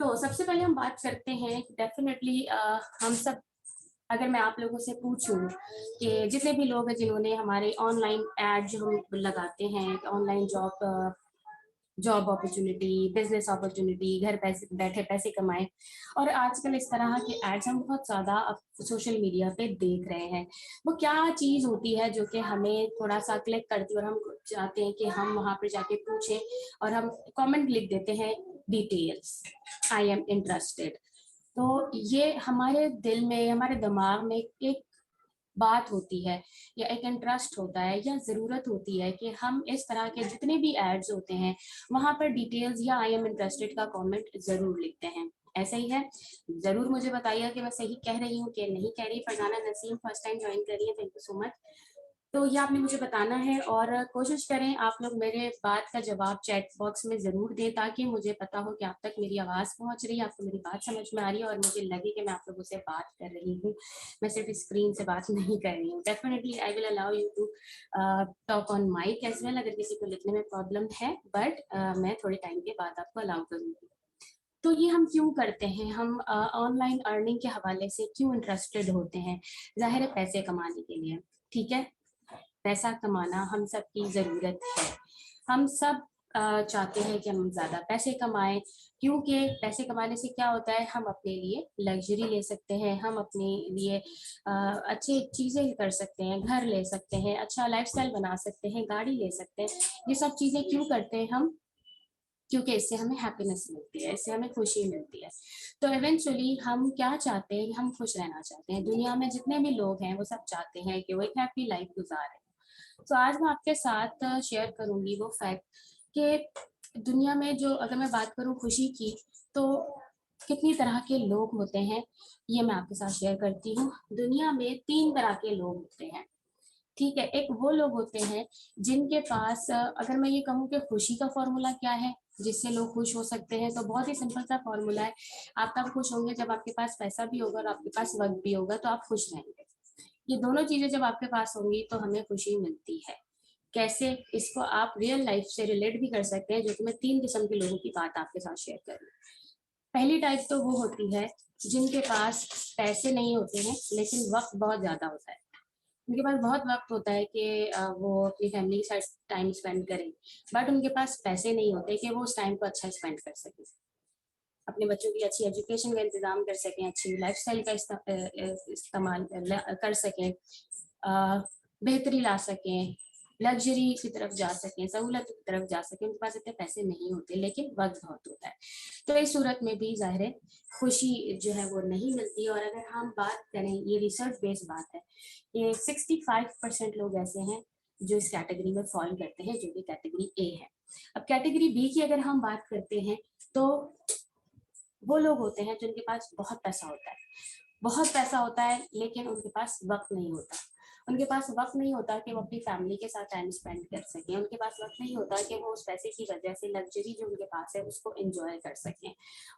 तो सबसे पहले हम बात करते हैं डेफिनेटली हम सब, अगर मैं आप लोगों से पूछूं कि जितने भी लोग हैं जिन्होंने हमारे ऑनलाइन एड जो हम लगाते हैं, online job job opportunity, business opportunity, घर पैसे बैठे पैसे कमाए, और आजकल इस तरह के एड्स हम बहुत ज्यादा अब सोशल मीडिया पे देख रहे हैं। वो क्या चीज होती है जो कि हमें थोड़ा सा क्लिक करती है और हम चाहते हैं कि हम वहां पर जाके पूछें, और हम कमेंट लिख देते हैं डिटेल्स, आई एम इंटरेस्टेड। तो ये हमारे दिल में, हमारे दिमाग में एक बात होती है, या एक इंटरेस्ट होता है, या जरूरत होती है कि हम इस तरह के जितने भी एड्स होते हैं वहां पर डिटेल्स या आई एम इंटरेस्टेड का कमेंट जरूर लिखते हैं। ऐसा ही है? जरूर मुझे बताइए कि मैं सही कह रही हूँ कि नहीं कह रही। Farzana Naseem first time join कर रही है, थैंक यू सो मच। तो ये आपने मुझे बताना है, और कोशिश करें आप लोग मेरे बात का जवाब चैट बॉक्स में जरूर दें, ताकि मुझे पता हो कि आप तक मेरी आवाज पहुंच रही है, आपको मेरी बात समझ में आ रही है, और मुझे लगे कि मैं आप लोगों से बात कर रही हूँ, मैं सिर्फ स्क्रीन से बात नहीं कर रही हूँ। Definitely I will allow you to talk on mic as well, अगर किसी को लिखने में प्रॉब्लम है, बट मैं थोड़े टाइम के बाद आपको अलाउ करूंगी। तो ये हम क्यों करते हैं? हम ऑनलाइन अर्निंग के हवाले से क्यों इंटरेस्टेड होते हैं? जाहिर है पैसे कमाने के लिए, ठीक है। पैसा कमाना हम सब की जरूरत है। हम सब चाहते हैं कि हम ज्यादा पैसे कमाएं, क्योंकि पैसे कमाने से क्या होता है, हम अपने लिए लग्जरी ले सकते हैं, हम अपने लिए अच्छी चीजें कर सकते हैं, घर ले सकते हैं, अच्छा लाइफस्टाइल बना सकते हैं, गाड़ी ले सकते हैं। ये सब चीजें क्यों करते हैं हम? क्योंकि इससे हमें हैप्पीनेस मिलती है, इससे हमें खुशी मिलती है। तो इवेंचुअली हम क्या चाहते हैं? हम खुश रहना चाहते हैं। दुनिया में जितने भी लोग हैं वो सब चाहते हैं कि वो एक हैप्पी लाइफ गुजारें। तो आज मैं आपके साथ शेयर करूंगी वो फैक्ट कि दुनिया में जो, अगर मैं बात करूं खुशी की, तो कितनी तरह के लोग होते हैं, ये मैं आपके साथ शेयर करती हूँ। दुनिया में तीन तरह के लोग होते हैं, ठीक है। एक वो लोग होते हैं जिनके पास अगर मैं ये कहूँ कि खुशी का फॉर्मूला क्या है जिससे लोग खुश हो सकते हैं, तो बहुत ही सिंपल सा फॉर्मूला है। आप तब खुश होंगे जब आपके पास पैसा भी होगा और आपके पास वक्त भी होगा, तो आप खुश रहेंगे। ये दोनों चीजें जब आपके पास होंगी तो हमें खुशी मिलती है। कैसे? इसको आप रियल लाइफ से रिलेट भी कर सकते हैं, जो कि मैं तीन किस्म के लोगों की बात आपके साथ शेयर कर रही हूँ। पहली टाइप तो वो होती है जिनके पास पैसे नहीं होते हैं लेकिन वक्त बहुत ज्यादा होता है। उनके पास बहुत वक्त होता है कि वो अपनी फैमिली के साथ टाइम स्पेंड करें, बट उनके पास पैसे नहीं होते कि वो उस टाइम को अच्छा स्पेंड कर सकें, अपने बच्चों की अच्छी एजुकेशन का इंतजाम कर सकें, अच्छी लाइफस्टाइल का इस्तेमाल कर सकें, बेहतरी ला सकें, लग्जरी की तरफ जा सकें, सहूलत की तरफ जा सकें। उनके पास इतने पैसे नहीं होते लेकिन वक्त बहुत होता है। तो इस सूरत में भी जाहिर है खुशी जो है वो नहीं मिलती। और अगर हम बात करें, ये रिसर्च बेस्ड बात है, ये 65% लोग ऐसे हैं जो इस कैटेगरी में फॉल करते हैं, जो कि कैटेगरी ए है। अब कैटेगरी बी की अगर हम बात करते हैं, तो वो लोग होते हैं जिनके पास बहुत पैसा होता है, बहुत पैसा होता है, लेकिन उनके पास वक्त नहीं होता। उनके पास वक्त नहीं होता कि वो अपनी फैमिली के साथ टाइम स्पेंड कर सकें। उनके पास वक्त नहीं होता कि वो उस पैसे की वजह से लग्जरी जो उनके पास है उसको एंजॉय कर सकें।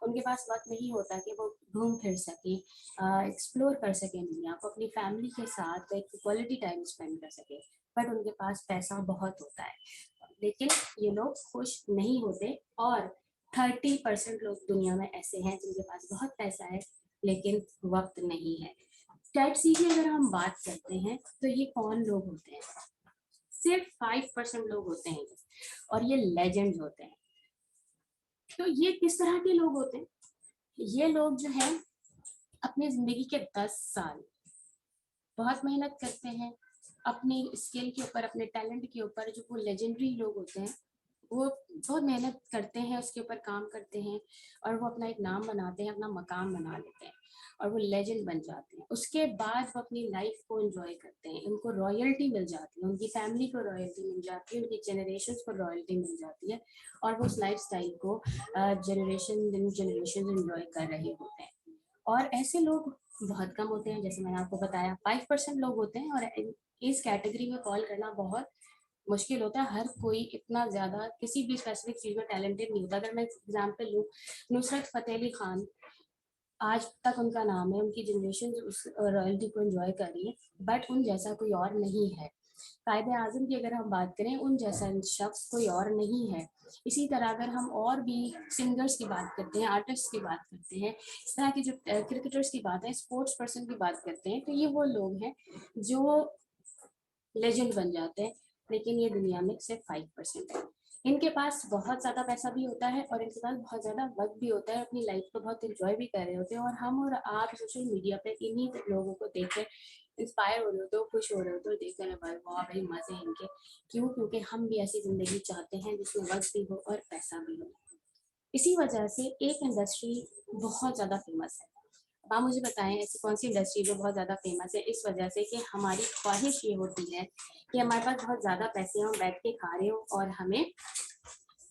उनके पास वक्त नहीं होता कि वो घूम फिर सकें, एक्सप्लोर कर सकें दुनिया को, अपनी फैमिली के साथ एक क्वालिटी टाइम स्पेंड कर सकें। बट उनके पास पैसा बहुत होता है, लेकिन ये लोग खुश नहीं होते। और 30% लोग दुनिया में ऐसे हैं जिनके पास बहुत पैसा है लेकिन वक्त नहीं है। टाइप सी की अगर हम बात करते हैं, तो ये कौन लोग होते हैं? सिर्फ 5% लोग होते हैं, और ये लेजेंड्स होते हैं। तो ये किस तरह के लोग होते हैं? ये लोग जो हैं अपनी जिंदगी के 10 साल बहुत मेहनत करते हैं अपनी स्किल के ऊपर, अपने टैलेंट के ऊपर। जो वो लेजेंडरी लोग होते हैं वो बहुत मेहनत करते हैं, उसके ऊपर काम करते हैं, और वो अपना एक नाम बनाते हैं, अपना मकाम बना लेते हैं, और वो लेजेंड बन जाते हैं। उसके बाद वो अपनी लाइफ को एंजॉय करते हैं, उनको रॉयल्टी मिल जाती है, उनकी फैमिली को रॉयल्टी मिल जाती है, उनकी जनरेशन को रॉयल्टी मिल जाती है, और वो उस लाइफ स्टाइल को जनरेशन जनरेशन एंजॉय कर रहे होते हैं। और ऐसे लोग बहुत कम होते हैं, जैसे मैंने आपको बताया 5% लोग होते हैं। और इस कैटेगरी में फॉल करना बहुत मुश्किल होता है। हर कोई इतना ज्यादा किसी भी स्पेसिफिक चीज में टैलेंटेड नहीं होता। अगर मैं एग्जांपल लूँ, नुसरत फतेह अली खान, आज तक उनका नाम है, उनकी जनरेशन उस रॉयल्टी को एंजॉय कर रही है, बट उन जैसा कोई और नहीं है। कायदे आजम की अगर हम बात करें, उन जैसा शख्स कोई और नहीं है। इसी तरह अगर हम और भी सिंगर्स की बात करते हैं, आर्टिस्ट की बात करते हैं, इस तरह की जो क्रिकेटर्स की बात है, स्पोर्ट्स पर्सन की बात करते हैं, तो ये वो लोग हैं जो लेजेंड बन जाते हैं। लेकिन ये दुनिया में सिर्फ 5% है। इनके पास बहुत ज़्यादा पैसा भी होता है और इनके पास बहुत ज़्यादा वक्त भी होता है, अपनी लाइफ को बहुत इंजॉय भी कर रहे होते हैं। और हम और आप सोशल मीडिया पे इन्हीं लोगों को देख कर इंस्पायर हो रहे होते हो, खुश हो रहे होते हो, देख कर भाई वाह भाई मजे हैं इनके। क्यों? क्योंकि हम भी ऐसी जिंदगी चाहते हैं जिसमें वक्त भी हो और पैसा भी हो। इसी वजह से एक इंडस्ट्री बहुत ज़्यादा फेमस है। अब आप मुझे बताएं ऐसी कौन सी इंडस्ट्री जो बहुत ज़्यादा फेमस है? इस वजह से कि हमारी ख्वाहिश ये होती है कि हमारे पास बहुत ज़्यादा पैसे हों, बैठ के खा रहे हो और हमें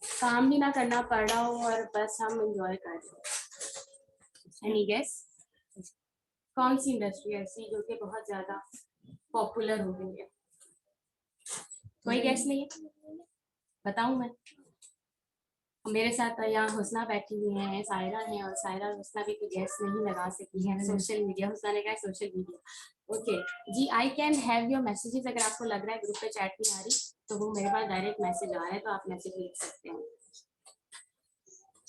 काम भी ना करना पड़ रहा हो और बस हम एंजॉय कर रहे हो। एनी गेस कौन सी इंडस्ट्री ऐसी जो कि बहुत ज़्यादा पॉपुलर हो गई है? कोई गेस नहीं है? बताऊं मैं? मेरे साथ यहाँ हुस्ना बैठी हुई है, सायरा है, और सायरा और हुस्ना भी कोई गैस नहीं लगा सकी है। सोशल मीडिया, हुस्ना ने कहा सोशल मीडिया। ओके जी, I can have your messages. अगर आपको लग रहा है ग्रुप पे चैट नहीं आ रही तो वो मेरे पास डायरेक्ट मैसेज आ रहा है, तो आप मैसेज लिख सकते हैं।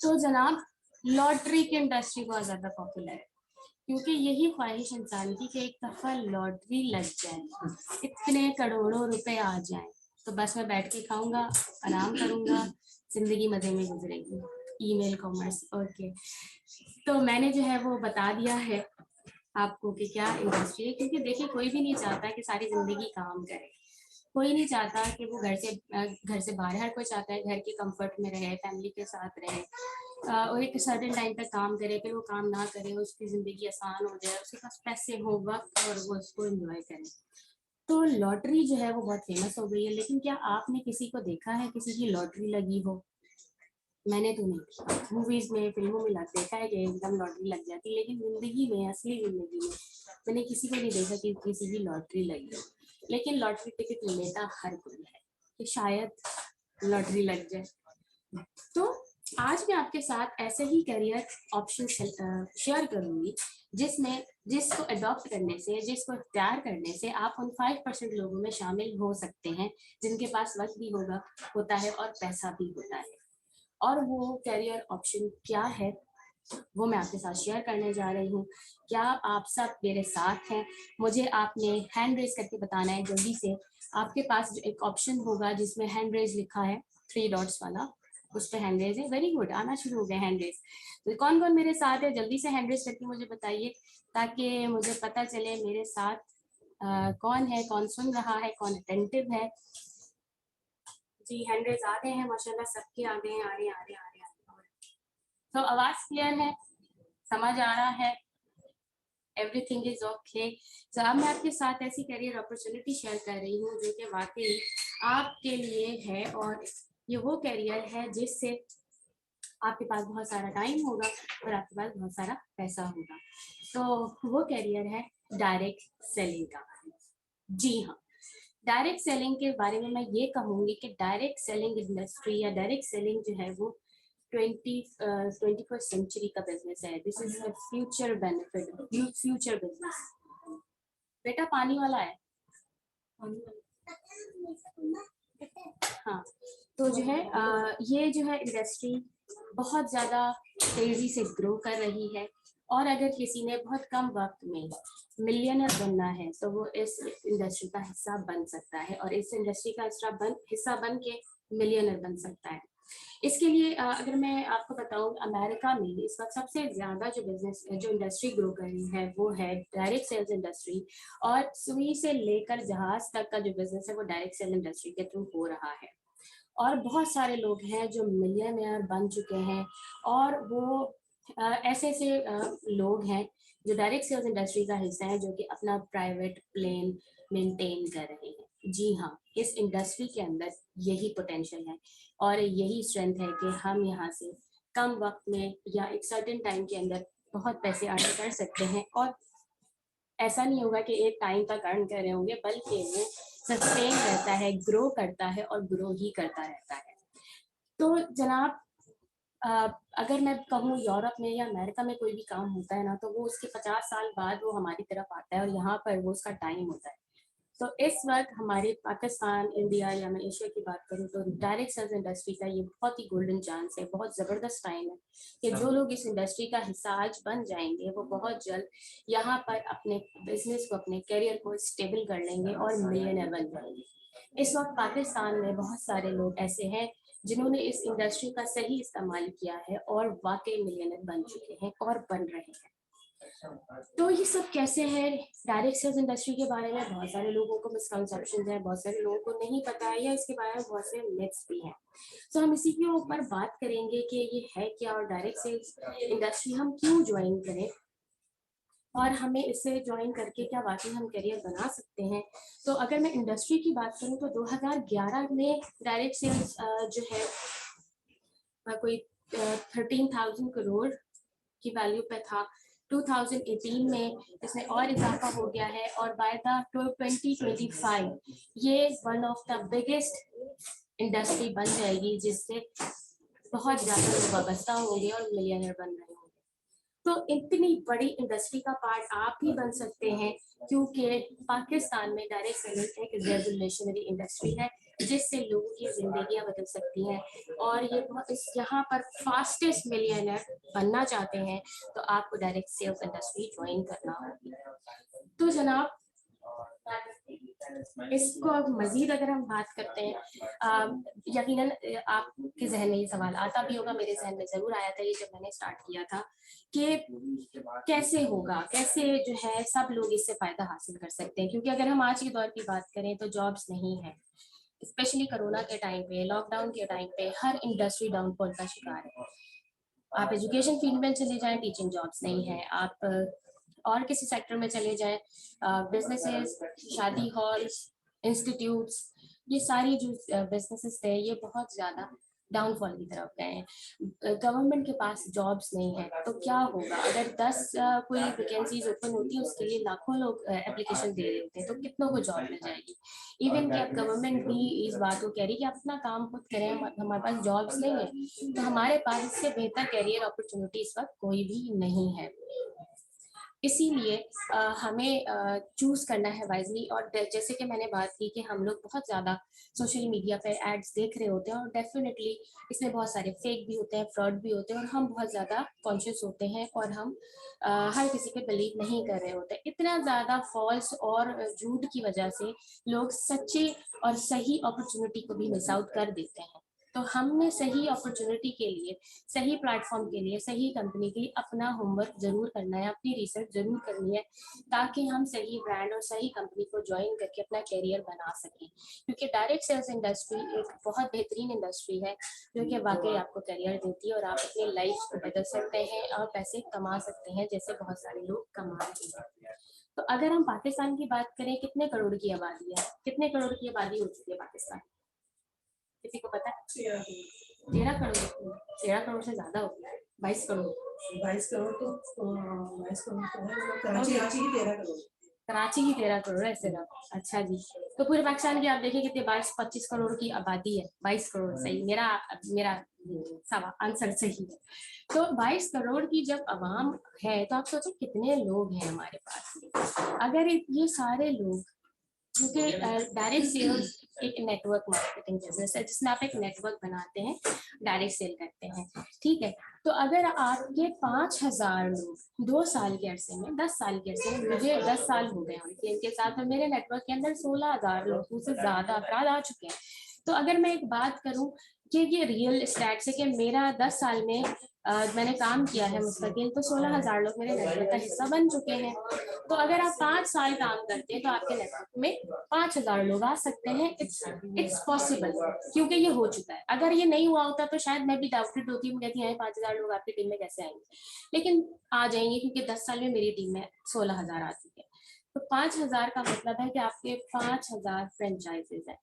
तो जनाब, लॉटरी की इंडस्ट्री बहुत ज्यादा पॉपुलर है क्योंकि यही ख्वाहिश इंसान की कि एक दफा लॉटरी लग जाए, इतने करोड़ों रुपए आ जाए, तो बस मैं बैठ के खाऊंगा, आराम करूंगा, जिंदगी मजे में गुजरेगी। Email commerce, okay. तो मैंने जो है वो बता दिया है आपको कि क्या इंडस्ट्री है, क्योंकि देखिए कोई भी नहीं चाहता कि सारी जिंदगी काम करे। कोई नहीं चाहता कि वो घर से बाहर, हर कोई चाहता है घर के कंफर्ट में रहे, फैमिली के साथ रहे, और एक सर्टेन टाइम तक काम करे, फिर वो काम ना करे, उसकी जिंदगी आसान हो जाए, उसके पास पैसे हो, वक्त, और वो उसको एंजॉय करे। तो लॉटरी जो है वो बहुत फेमस हो गई है। लेकिन क्या आपने किसी को देखा है किसी की लॉटरी लगी हो? मैंने तो नहीं देखा। मूवीज में, फिल्मों में लग देखा है कि एकदम लॉटरी लग जाती है, लेकिन जिंदगी में, असली जिंदगी में मैंने किसी को नहीं देखा कि किसी की लॉटरी लगी हो। लेकिन लॉटरी टिकट लेता हर कोई है कि शायद लॉटरी लग जाए। तो आज मैं आपके साथ ऐसे ही करियर ऑप्शन शेयर करूंगी जिसमें जिसको अडॉप्ट करने से, जिसको इख्तियार करने से आप उन 5% लोगों में शामिल हो सकते हैं जिनके पास वक्त भी होता है और पैसा भी होता है। और वो करियर ऑप्शन क्या है वो मैं आपके साथ शेयर करने जा रही हूँ। क्या आप सब मेरे साथ हैं? मुझे आपने हैंड रेज करके बताना है जल्दी से। आपके पास जो एक ऑप्शन होगा जिसमें हैंड रेज लिखा है, 3 डॉट्स वाला, उस पर हैंड रेज है। वेरी गुड, आना शुरू हो गया हैंड रेज। तो कौन कौन मेरे साथ है जल्दी से हैंड रेज करके मुझे बताइए, ताकि मुझे पता चले मेरे साथ कौन है, कौन सुन रहा है, कौन अटेंटिव है। जी हैंड रेज आ गए हैं माशाल्लाह, सबके आ गए हैं, आ रहे हैं, आ रहे हैं, आ रहे हैं। तो आवाज क्लियर है? समझ आ रहा है? Everything is okay. तो अब मैं आपके साथ ऐसी करियर अपॉर्चुनिटी शेयर कर रही हूँ जो कि वाकई आपके लिए है, और ये वो करियर है जिससे आपके पास बहुत सारा टाइम होगा और आपके पास बहुत सारा पैसा होगा। तो वो करियर है डायरेक्ट सेलिंग का। जी हाँ, डायरेक्ट सेलिंग के बारे में मैं ये कहूँगी कि डायरेक्ट सेलिंग इंडस्ट्री या डायरेक्ट सेलिंग जो है वो 21st सेंचुरी का बिजनेस है। This is future benefit, future business. बेटा पानी वाला है, पानी वाला। हाँ, तो जो है ये जो है इंडस्ट्री बहुत ज़्यादा तेज़ी से ग्रो कर रही है, और अगर किसी ने बहुत कम वक्त में मिलियनर बनना है तो वो इस इंडस्ट्री का हिस्सा बन सकता है, और इस इंडस्ट्री का हिस्सा बन के मिलियनर बन सकता है। इसके लिए अगर मैं आपको बताऊं, अमेरिका में इस वक्त सबसे ज़्यादा जो बिजनेस, जो इंडस्ट्री ग्रो कर रही है वो है डायरेक्ट सेल्स इंडस्ट्री, और सुई से लेकर जहाज तक का जो बिजनेस है वो डायरेक्ट सेल इंडस्ट्री के थ्रू हो रहा है। और बहुत सारे लोग हैं जो मिलियनर बन चुके हैं, और वो ऐसे ऐसे लोग हैं जो डायरेक्ट सेल्स इंडस्ट्री का हिस्सा है, जो कि अपना प्राइवेट प्लेन मेंटेन कर रहे हैं। जी हाँ, इस इंडस्ट्री के अंदर यही पोटेंशियल है और यही स्ट्रेंथ है कि हम यहाँ से कम वक्त में या एक सर्टेन टाइम के अंदर बहुत पैसे अर्न कर सकते हैं। और ऐसा नहीं होगा कि एक टाइम तक अर्न कर रहे होंगे, बल्कि वो सस्टेन रहता है, ग्रो करता है और ग्रो ही करता रहता है। तो जनाब, अगर मैं कहूँ यूरोप में या अमेरिका में कोई भी काम होता है ना, तो वो उसके 50 साल बाद वो हमारी तरफ आता है और यहाँ पर वो उसका टाइम होता है। तो इस वक्त हमारे पाकिस्तान, इंडिया या मैं एशिया की बात करूँ तो डायरेक्ट सेल्स इंडस्ट्री का ये बहुत ही गोल्डन चांस है, बहुत ज़बरदस्त टाइम है कि जो लोग इस इंडस्ट्री का हिस्सा आज बन जाएंगे वो बहुत जल्द यहाँ पर अपने बिजनेस को, अपने करियर को स्टेबल कर लेंगे और मिलियनर बन जाएंगे। इस वक्त पाकिस्तान में बहुत सारे लोग ऐसे हैं जिन्होंने इस इंडस्ट्री का सही इस्तेमाल किया है और वाकई मिलियनर बन चुके हैं और बन रहे हैं। तो ये सब कैसे है, डायरेक्ट सेल्स इंडस्ट्री के बारे में बहुत सारे लोगों को मिसकंसेप्शन है, बहुत सारे लोगों को नहीं पता है या इसके बारे में बहुत से मिथ्स भी हैं। तो हम इसी के ऊपर बात करेंगे कि ये है क्या और डायरेक्ट सेल्स इंडस्ट्री हम क्यों ज्वाइन करें और हमें इससे ज्वाइन करके क्या वाकई हम करियर बना सकते हैं। तो अगर मैं इंडस्ट्री की बात करूं तो 2011 में डायरेक्ट सेल्स जो है कोई 13,000 करोड़ की वैल्यू पे था। 2018 में इसमें और इजाफा हो गया है और बाय द 2025 ये one of the biggest industry बन जाएगी जिससे बहुत ज़्यादा लोग वाबस्ता होंगे और मिलियनर बन रहे होंगे। तो इतनी बड़ी इंडस्ट्री का पार्ट आप भी बन सकते हैं क्योंकि पाकिस्तान में डायरेक्ट सेलिंग एक रेवोल्यूशनरी इंडस्ट्री है जिससे लोगों की जिंदगियां बदल सकती हैं और ये इस यहाँ पर फास्टेस्ट मिलियनर बनना चाहते हैं तो आपको डायरेक्ट सेल्स इंडस्ट्री ज्वाइन करना होगी। तो जनाब इसको अब मजीद अगर हम बात करते हैं, यकीनन आपके जहन में ये सवाल आता भी होगा, मेरे जहन में जरूर आया था ये जब मैंने स्टार्ट किया था कि कैसे होगा, कैसे जो है सब लोग इससे फायदा हासिल कर सकते हैं। क्योंकि अगर हम आज के दौर की बात करें तो जॉब्स नहीं है, स्पेशली कोरोना के टाइम पे, लॉकडाउन के टाइम पे हर इंडस्ट्री डाउनफॉल का शिकार है। आप एजुकेशन फील्ड में चले जाएं, टीचिंग जॉब्स नहीं है, आप और किसी सेक्टर में चले जाएं, बिजनेसेस, शादी हॉल्स, इंस्टीट्यूट्स, ये सारी जो बिजनेसेस थे ये बहुत ज़्यादा डाउनफॉल की तरफ गए हैं। गवर्नमेंट के पास जॉब्स नहीं है तो क्या होगा अगर 10 कोई वैकेंसीज ओपन होती है उसके लिए लाखों लोग एप्लीकेशन दे रहे होते हैं तो कितनों को जॉब मिल जाएगी। इवन कि अब गवर्नमेंट भी इस बात को कह रही है कि आप अपना काम खुद करें, हमारे पास जॉब्स नहीं है तो हमारे पास इससे बेहतर करियर अपॉर्चुनिटी इस वक्त कोई भी नहीं है। इसीलिए हमें चूज करना है वाइजली। और जैसे कि मैंने बात की कि हम लोग बहुत ज़्यादा सोशल मीडिया पे एड्स देख रहे होते हैं और डेफिनेटली इसमें बहुत सारे फेक भी होते हैं, फ्रॉड भी होते हैं और हम बहुत ज़्यादा कॉन्शियस होते हैं और हम हर किसी पे बिलीव नहीं कर रहे होते। इतना ज़्यादा फॉल्स और झूठ की वजह से लोग सच्ची और सही अपॉर्चुनिटी को भी मिस आउट कर देते हैं। तो हमने सही अपॉर्चुनिटी के लिए, सही प्लेटफॉर्म के लिए, सही कंपनी के लिए अपना होमवर्क जरूर करना है, अपनी रिसर्च जरूर करनी है ताकि हम सही ब्रांड और सही कंपनी को ज्वाइन करके अपना करियर बना सकें। क्योंकि डायरेक्ट सेल्स इंडस्ट्री एक बहुत बेहतरीन इंडस्ट्री है जो कि वाकई आपको करियर देती है और आप अपनी लाइफ को बदल सकते हैं और पैसे कमा सकते हैं जैसे बहुत सारे लोग कमा रहे हैं। तो अगर हम पाकिस्तान की बात करें, कितने करोड़ की आबादी है, कितने करोड़ की आबादी हो चुकी है पाकिस्तान, किसी को पता है? 13 करोड़, 13 करोड़ से ज्यादा हो गया है, 22 करोड़। 22 करोड़ तो 22 करोड़ तो है, कराची की 13 करोड़, कराची की 13 करोड़ है सिर्फ। अच्छा जी, तो पूरे पाकिस्तान की आप देखिए कितने 22-25 करोड़ की आबादी है। 22 करोड़ सही, मेरा मेरा सवाल आंसर सही है। तो 22 करोड़ की जब आवाम है तो आप सोचें कितने लोग हैं हमारे पास। अगर ये सारे लोग, क्योंकि डायरेक्ट सेल्स एक नेटवर्क मार्केटिंग बिजनेस है जिसमें आप एक नेटवर्क बनाते हैं, डायरेक्ट सेल करते हैं, ठीक है। तो अगर आपके 5,000 लोग 2 साल के अरसे में, 10 साल के अरसे में, मुझे 10 साल हो गए हैं इनके साथ और मेरे नेटवर्क के अंदर 16,000 लोगों से ज्यादा अफराद आ चुके हैं। तो अगर मैं एक बात करूं कि ये रियल स्टैट्स है कि मेरा 10 साल में मैंने काम किया है मुस्तकिल, तो 16,000 लोग मेरे नेटवर्क का हिस्सा बन चुके हैं। तो अगर आप 5 साल काम करते हैं तो आपके नेटवर्क में 5,000 लोग आ सकते हैं। इट्स पॉसिबल क्योंकि ये हो चुका है। अगर ये नहीं हुआ होता तो शायद मैं भी डाउटेड होती, मैं कहती है 5,000 लोग आपकी टीम में कैसे आएंगे, लेकिन आ जाएंगे क्योंकि 10 साल में मेरी टीम में 16,000 आ चुके हैं। तो 5,000 का मतलब है कि आपके 5,000 फ्रेंचाइजेज है।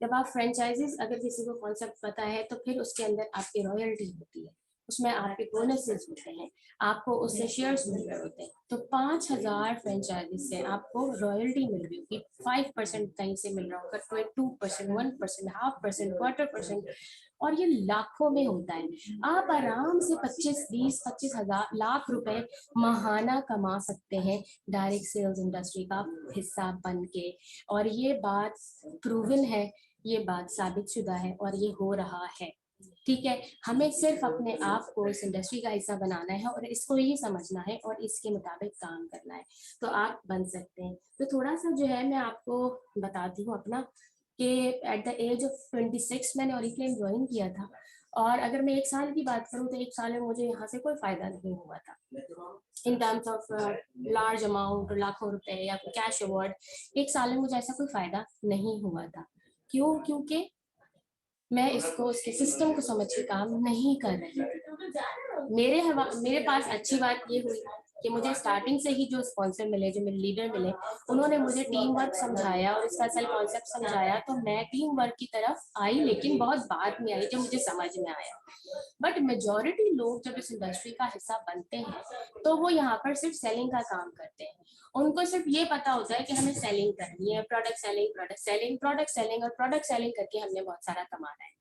जब आप फ्रेंचाइजीज, अगर किसी को कॉन्सेप्ट पता है तो फिर उसके अंदर आपकी रॉयल्टी होती है, उसमें आपके बोनसेस होते हैं, आपको उससे शेयर्स मिल रहे होते हैं। तो 5,000 फ्रेंचाइजीज से आपको रॉयल्टी मिल रही होगी, 5% कहीं से मिल रहा होगा, 2%, 1%, 0.5%, 1/4%, और ये लाखों में होता है। आप आराम से 25 हजार लाख रुपए महाना कमा सकते हैं डायरेक्ट सेल्स इंडस्ट्री का हिस्सा बन के। और ये बात प्रूवन है, ये बात साबितशुदा है और ये हो रहा है। ठीक है, हमें सिर्फ अपने आप को इस इंडस्ट्री का हिस्सा बनाना है और इसको ही समझना है और इसके मुताबिक काम करना है, तो आप बन सकते हैं। तो थोड़ा सा जो है मैं आपको बताती हूँ अपना, कि एट द एज ऑफ 26 मैंने ऑरिफ्लेम ज्वाइन किया था। और अगर मैं 1 साल की बात करूँ तो 1 साल में मुझे यहाँ से कोई फायदा नहीं हुआ था in terms of large amount, लाखों रुपए या कैश अवार्ड। 1 साल में मुझे ऐसा कोई फायदा नहीं हुआ था। क्यों? क्योंकि मैं इसको, इसके सिस्टम को समझ के काम नहीं कर रही थी। मेरे पास अच्छी बात ये हुई कि मुझे स्टार्टिंग से ही जो स्पॉन्सर मिले, जो मेरे लीडर मिले, उन्होंने मुझे टीम वर्क समझाया और इसका असल कॉन्सेप्ट समझाया, तो मैं टीम वर्क की तरफ आई, लेकिन बहुत बाद में आई जब मुझे समझ में आया। बट मेजॉरिटी लोग जब इस इंडस्ट्री का हिस्सा बनते हैं तो वो यहाँ पर सिर्फ सेलिंग का काम करते हैं। उनको सिर्फ ये पता होता है कि हमें सेलिंग करनी है, product selling, product selling, product selling, और प्रोडक्ट सेलिंग करके हमने बहुत सारा कमाना है।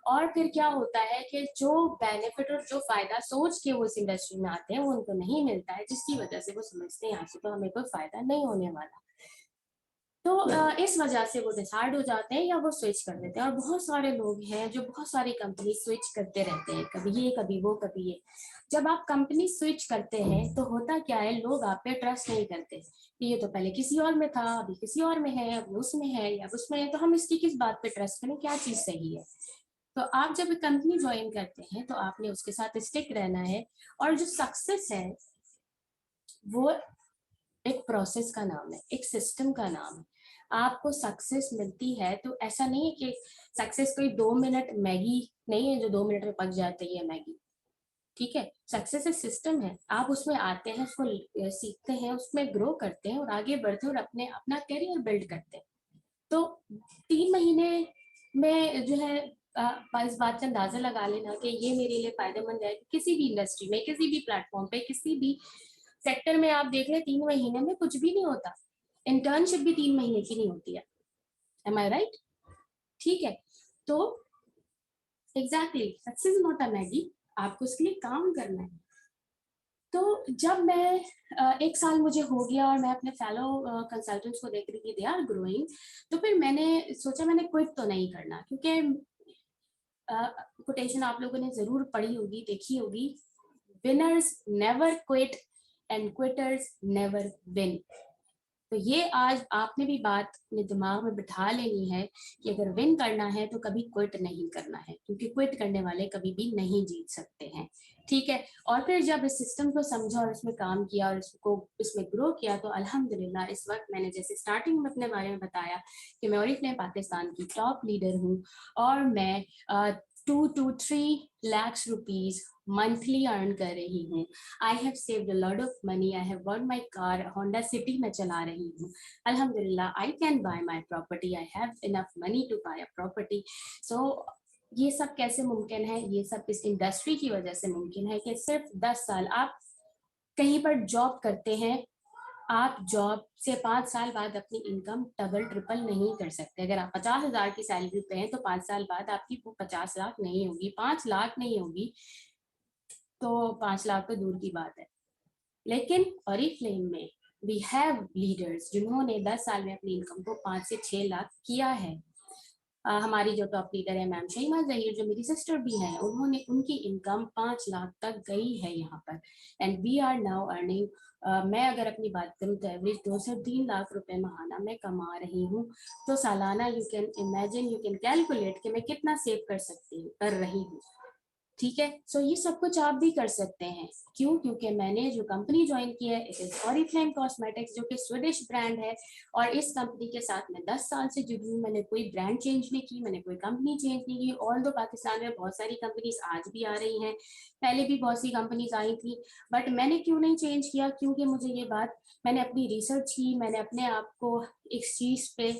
और फिर क्या होता है कि जो बेनिफिट और जो फायदा सोच के वो इस इंडस्ट्री में आते हैं वो उनको नहीं मिलता है, जिसकी वजह से वो समझते हैं यहाँ से तो हमें कोई फायदा नहीं होने वाला। तो इस वजह से वो डिसाइड हो जाते हैं या वो स्विच कर देते हैं। और बहुत सारे लोग हैं जो बहुत सारी कंपनी स्विच करते रहते हैं, कभी ये कभी वो कभी ये। जब आप कंपनी स्विच करते हैं तो होता क्या है, लोग आप पे ट्रस्ट नहीं करते कि ये तो पहले किसी और में था, अभी किसी और में है, अब उसमें है या उसमें है, तो हम इसकी किस बात पे ट्रस्ट करें, क्या चीज सही है। तो आप जब कंपनी ज्वाइन करते हैं तो आपने उसके साथ स्टिक रहना है। और जो सक्सेस है वो एक प्रोसेस का नाम है, एक सिस्टम का नाम है। आपको सक्सेस मिलती है तो ऐसा नहीं है कि सक्सेस कोई 2 मिनट मैगी नहीं है जो 2 मिनट में पक जाती है मैगी। ठीक है, सक्सेस एक सिस्टम है। आप उसमें आते हैं, उसको सीखते हैं, उसमें ग्रो करते हैं और आगे बढ़ते हैं और अपने अपना करियर बिल्ड करते हैं। तो 3 महीने में जो है इस बात का अंदाजा लगा लेना कि ये मेरे लिए फायदेमंद है। किसी भी इंडस्ट्री में, किसी भी प्लेटफॉर्म पे, किसी भी सेक्टर में आप देख लें 3 महीने में कुछ भी नहीं होता। इंटर्नशिप भी 3 महीने की नहीं होती है। एम आई राइट? ठीक है, तो exactly success not a Maggi, आपको उसके लिए काम करना है। तो जब मैं 1 साल मुझे हो गया और मैं अपने फेलो कंसल्टेंट्स को देख रही थी, दे आर ग्रोइंग, तो फिर मैंने सोचा मैंने क्विट तो नहीं करना, क्योंकि कोटेशन आप लोगों ने जरूर पढ़ी होगी, देखी होगी, winners never quit and quitters never win. तो ये आज आपने भी बात अपने दिमाग में बिठा लेनी है कि अगर विन करना है तो कभी क्विट नहीं करना है, क्योंकि क्विट करने वाले कभी भी नहीं जीत सकते हैं। ठीक है, और फिर जब इस सिस्टम को समझा और इसमें काम किया और इसको इसमें ग्रो किया तो अल्हम्दुलिल्लाह इस वक्त मैंने जैसे स्टार्टिंग में अपने बारे में बताया कि मैं ऑरिफ्लेम पाकिस्तान की टॉप लीडर हूँ और मैं 2 to 3 lakhs rupees monthly earn कर रही हूँ। I have saved a lot of money, I have bought my car, Honda city में चला रही हूँ। अल्हम्दुलिल्लाह I can buy my property, I have enough money to buy a property. So ये सब कैसे मुमकिन है? ये सब इस इंडस्ट्री की वजह से मुमकिन है कि सिर्फ 10 साल आप कहीं पर जॉब करते हैं, आप जॉब से 5 साल बाद अपनी इनकम डबल ट्रिपल नहीं कर सकते। अगर आप 50 हजार की सैलरी पे हैं तो 5 साल बाद आपकी 50 लाख नहीं होगी, 5 लाख नहीं होगी, तो 5 लाख तो दूर की बात है। लेकिन ऑरिफ्लेम में वी हैव लीडर्स जिन्होंने 10 साल में अपनी इनकम को 5 से 6 लाख किया है। हमारी जो टॉप लीडर है मैम शहीमा जहीर, जो मेरी सिस्टर भी हैं, उन्होंने उनकी इनकम 5 लाख तक गई है यहाँ पर। And we are now earning, मैं अगर अपनी बात करूँ तो एवरेज 2 से 3 लाख रुपए महाना मैं कमा रही हूँ। तो सालाना you can imagine, you can calculate कि मैं कितना सेव कर सकती हूँ, कर रही हूँ। ठीक है, सो ये सब कुछ आप भी कर सकते हैं। क्यों? क्योंकि मैंने जो कंपनी ज्वाइन की है इट इज ऑरिफ्लेम कॉस्मेटिक्स, जो कि स्वीडिश ब्रांड है। और इस कंपनी के साथ मैं 10 साल से जुड़ी हूँ। मैंने कोई ब्रांड चेंज नहीं की, मैंने कोई कंपनी चेंज नहीं की। ऑल दो पाकिस्तान में बहुत सारी कंपनीज आज भी आ रही हैं, पहले भी बहुत सी कंपनीज आई थी, बट मैंने क्यों नहीं चेंज किया? क्योंकि मुझे ये बात, मैंने अपनी रिसर्च की, मैंने अपने आप को इस चीज पे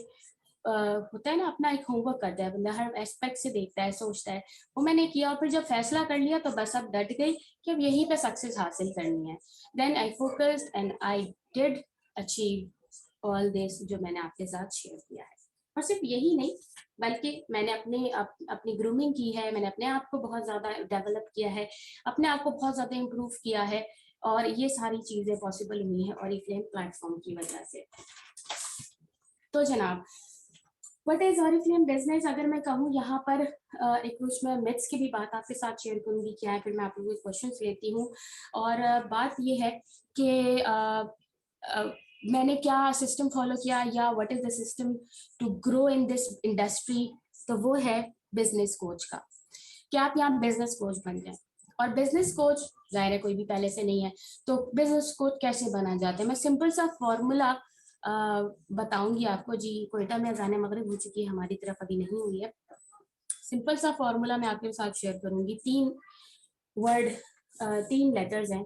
होता है ना, अपना एक होमवर्क करता है बंदा, हर एस्पेक्ट से देखता है, सोचता है, वो मैंने किया। और फिर जब फैसला कर लिया तो बस अब डट गई कि अब यहीं पे सक्सेस हासिल करनी है। Then I focused and I did achieve all this जो मैंने आपके साथ शेयर किया है। और सिर्फ यही नहीं, बल्कि मैंने अपनी ग्रूमिंग की है, मैंने अपने आप को बहुत ज़्यादा डेवलप किया है, अपने आप को बहुत ज़्यादा इम्प्रूव किया है, और ये सारी चीज़ें पॉसिबल हुई हैं ऑरिफ्लेम प्लेटफॉर्म की वजह से। तो जनाब, व्हाट इज ऑरिफ्लेम बिजनेस, अगर मैं कहूँ यहाँ पर एक कुछ मैं मिथ्स की भी बात आपके साथ शेयर करूंगी क्या है, फिर मैं आप लोगों के क्वेश्चंस लेती हूँ। और बात ये है कि मैंने क्या सिस्टम फॉलो किया, या what is the system to grow in this industry. तो वो है बिजनेस कोच का, कि आप यहाँ बिजनेस कोच बन जाए। और बिजनेस कोच जाहिर है कोई भी पहले से नहीं है, तो बिजनेस कोच कैसे बना जाता है, मैं सिंपल सा फॉर्मूला बताऊंगी आपको। जी कोयटा में अज़ान मगरिब हो चुकी है, हमारी तरफ अभी नहीं हुई है। सिंपल सा फॉर्मूला मैं आपके साथ शेयर करूंगी। वर्ड 3 लेटर्स हैं,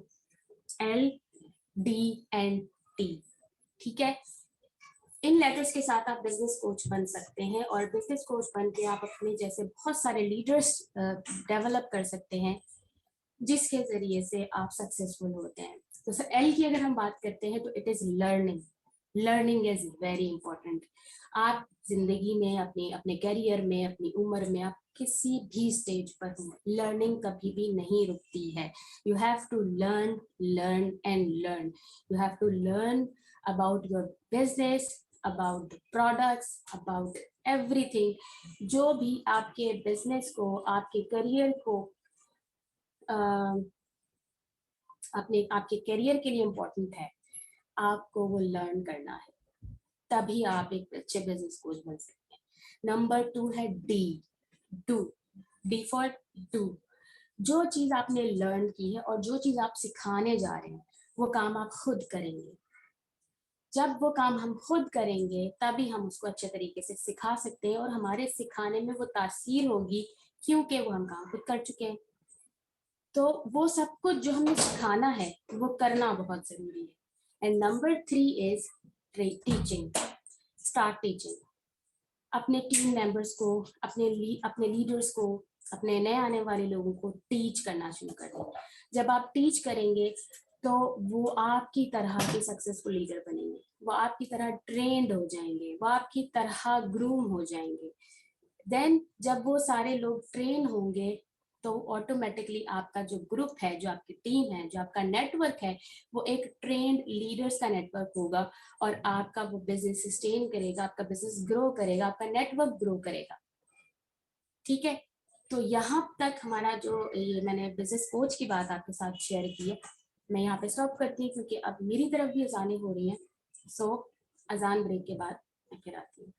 LDNT, ठीक है। इन लेटर्स के साथ आप बिजनेस कोच बन सकते हैं, और बिजनेस कोच बन के आप अपने जैसे बहुत सारे लीडर्स डेवलप कर सकते हैं, जिसके जरिए से आप सक्सेसफुल होते हैं। तो सर एल की अगर हम बात करते हैं, तो it is learning. Learning is very important. आप जिंदगी में, अपने अपने करियर में, अपनी उम्र में, आप किसी भी स्टेज पर हो, लर्निंग कभी भी नहीं रुकती है। You have to learn, learn and learn. You have to learn about your business, about products, about everything. जो भी आपके बिजनेस को, आपके करियर को, अपने आपके करियर के लिए इम्पोर्टेंट है, आपको वो लर्न करना है, तभी आप एक अच्छे बिजनेस कोच बन सकते हैं। नंबर 2 है D, do. D for do. जो चीज आपने लर्न की है और जो चीज आप सिखाने जा रहे हैं, वो काम आप खुद करेंगे। जब वो काम हम खुद करेंगे, तभी हम उसको अच्छे तरीके से सिखा सकते हैं, और हमारे सिखाने में वो तासीर होगी, क्योंकि वो हम काम खुद कर चुके हैं। तो वो सब कुछ जो हमें सिखाना है, वो करना बहुत जरूरी है। And number 3 is teaching. Start teaching. अपने टीम मेंबर्स को, अपने लीडर्स को, अपने नए आने वाले लोगों को टीच करना शुरू कर दें। जब आप टीच करेंगे, तो वो आपकी तरह के सक्सेसफुल लीडर बनेंगे, वो आपकी तरह ट्रेंड हो जाएंगे, वो आपकी तरह ग्रूम हो जाएंगे। देन जब वो सारे लोग ट्रेन होंगे, तो ऑटोमेटिकली आपका जो ग्रुप है, जो आपकी टीम है, जो आपका नेटवर्क है, वो एक ट्रेंड लीडर्स का नेटवर्क होगा, और आपका वो बिजनेस सस्टेन करेगा, आपका बिजनेस ग्रो करेगा, आपका नेटवर्क ग्रो करेगा। ठीक है। तो यहाँ तक हमारा जो ये मैंने बिजनेस कोच की बात आपके साथ शेयर की है। मैं यहाँ पे स्टॉप करती हूँ, क्योंकि अब मेरी तरफ भी अजानें हो रही हैं। सो अजान ब्रेक के बाद मैं फिर आती हूँ।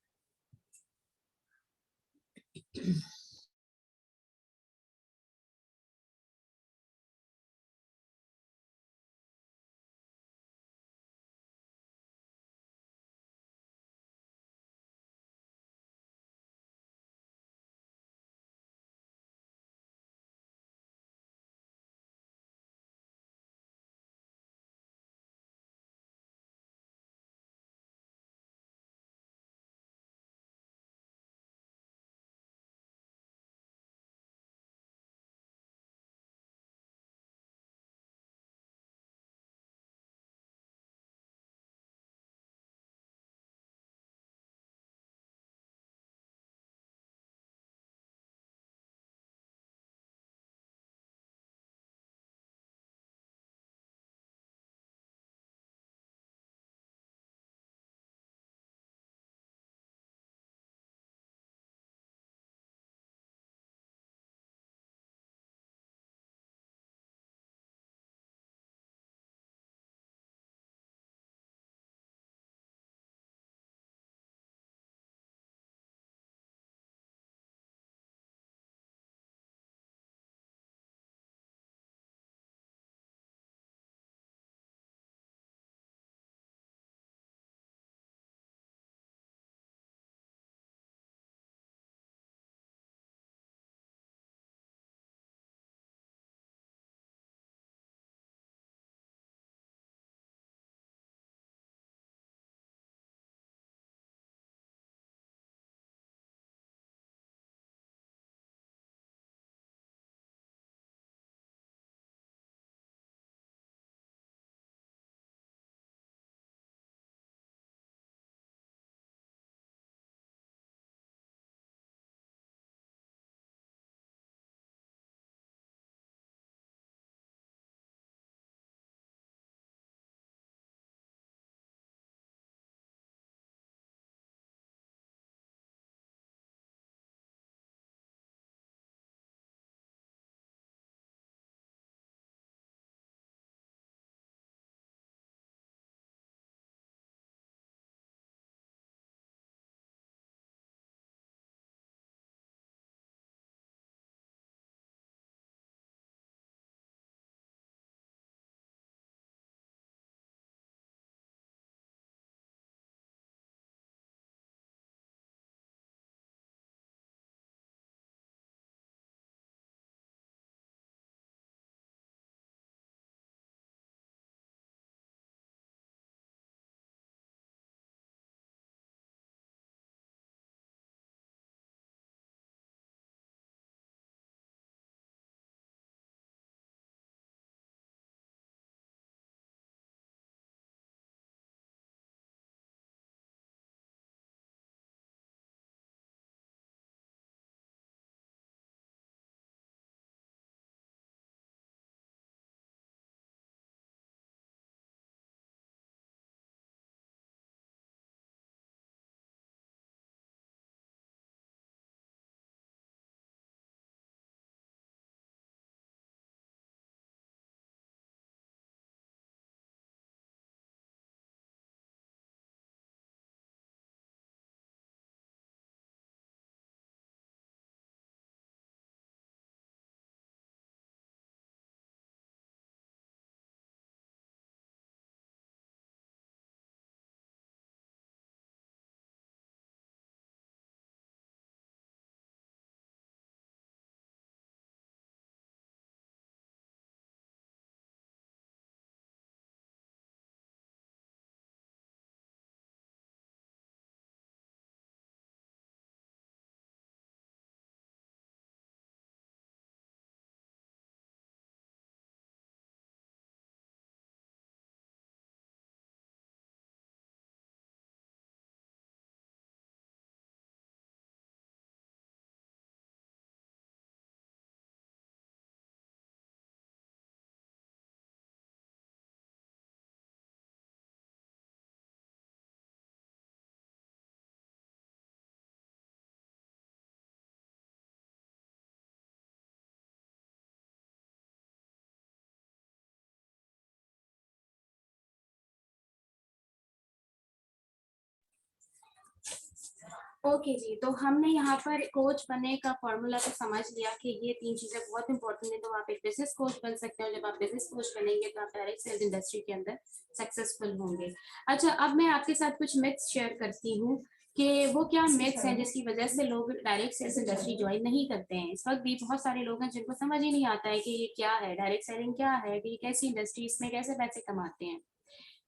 ओके जी, तो हमने यहाँ पर कोच बनने का फॉर्मूला तो समझ लिया कि ये 3 चीज़ें बहुत इंपॉर्टेंट है, तो आप एक बिज़नेस कोच बन सकते हो। जब आप बिज़नेस कोच बनेंगे तो आप डायरेक्ट सेल्स इंडस्ट्री के अंदर सक्सेसफुल होंगे। अच्छा, अब मैं आपके साथ कुछ मिथ्स शेयर करती हूँ कि वो क्या मिथ्स हैं जिसकी वजह से लोग डायरेक्ट सेल्स इंडस्ट्री जॉइन नहीं करते हैं। इस वक़्त भी बहुत सारे लोग हैं जिनको समझ ही नहीं आता है कि ये क्या है, डायरेक्ट सेलिंग क्या है, कि ये कैसी इंडस्ट्री, इसमें कैसे पैसे कमाते हैं।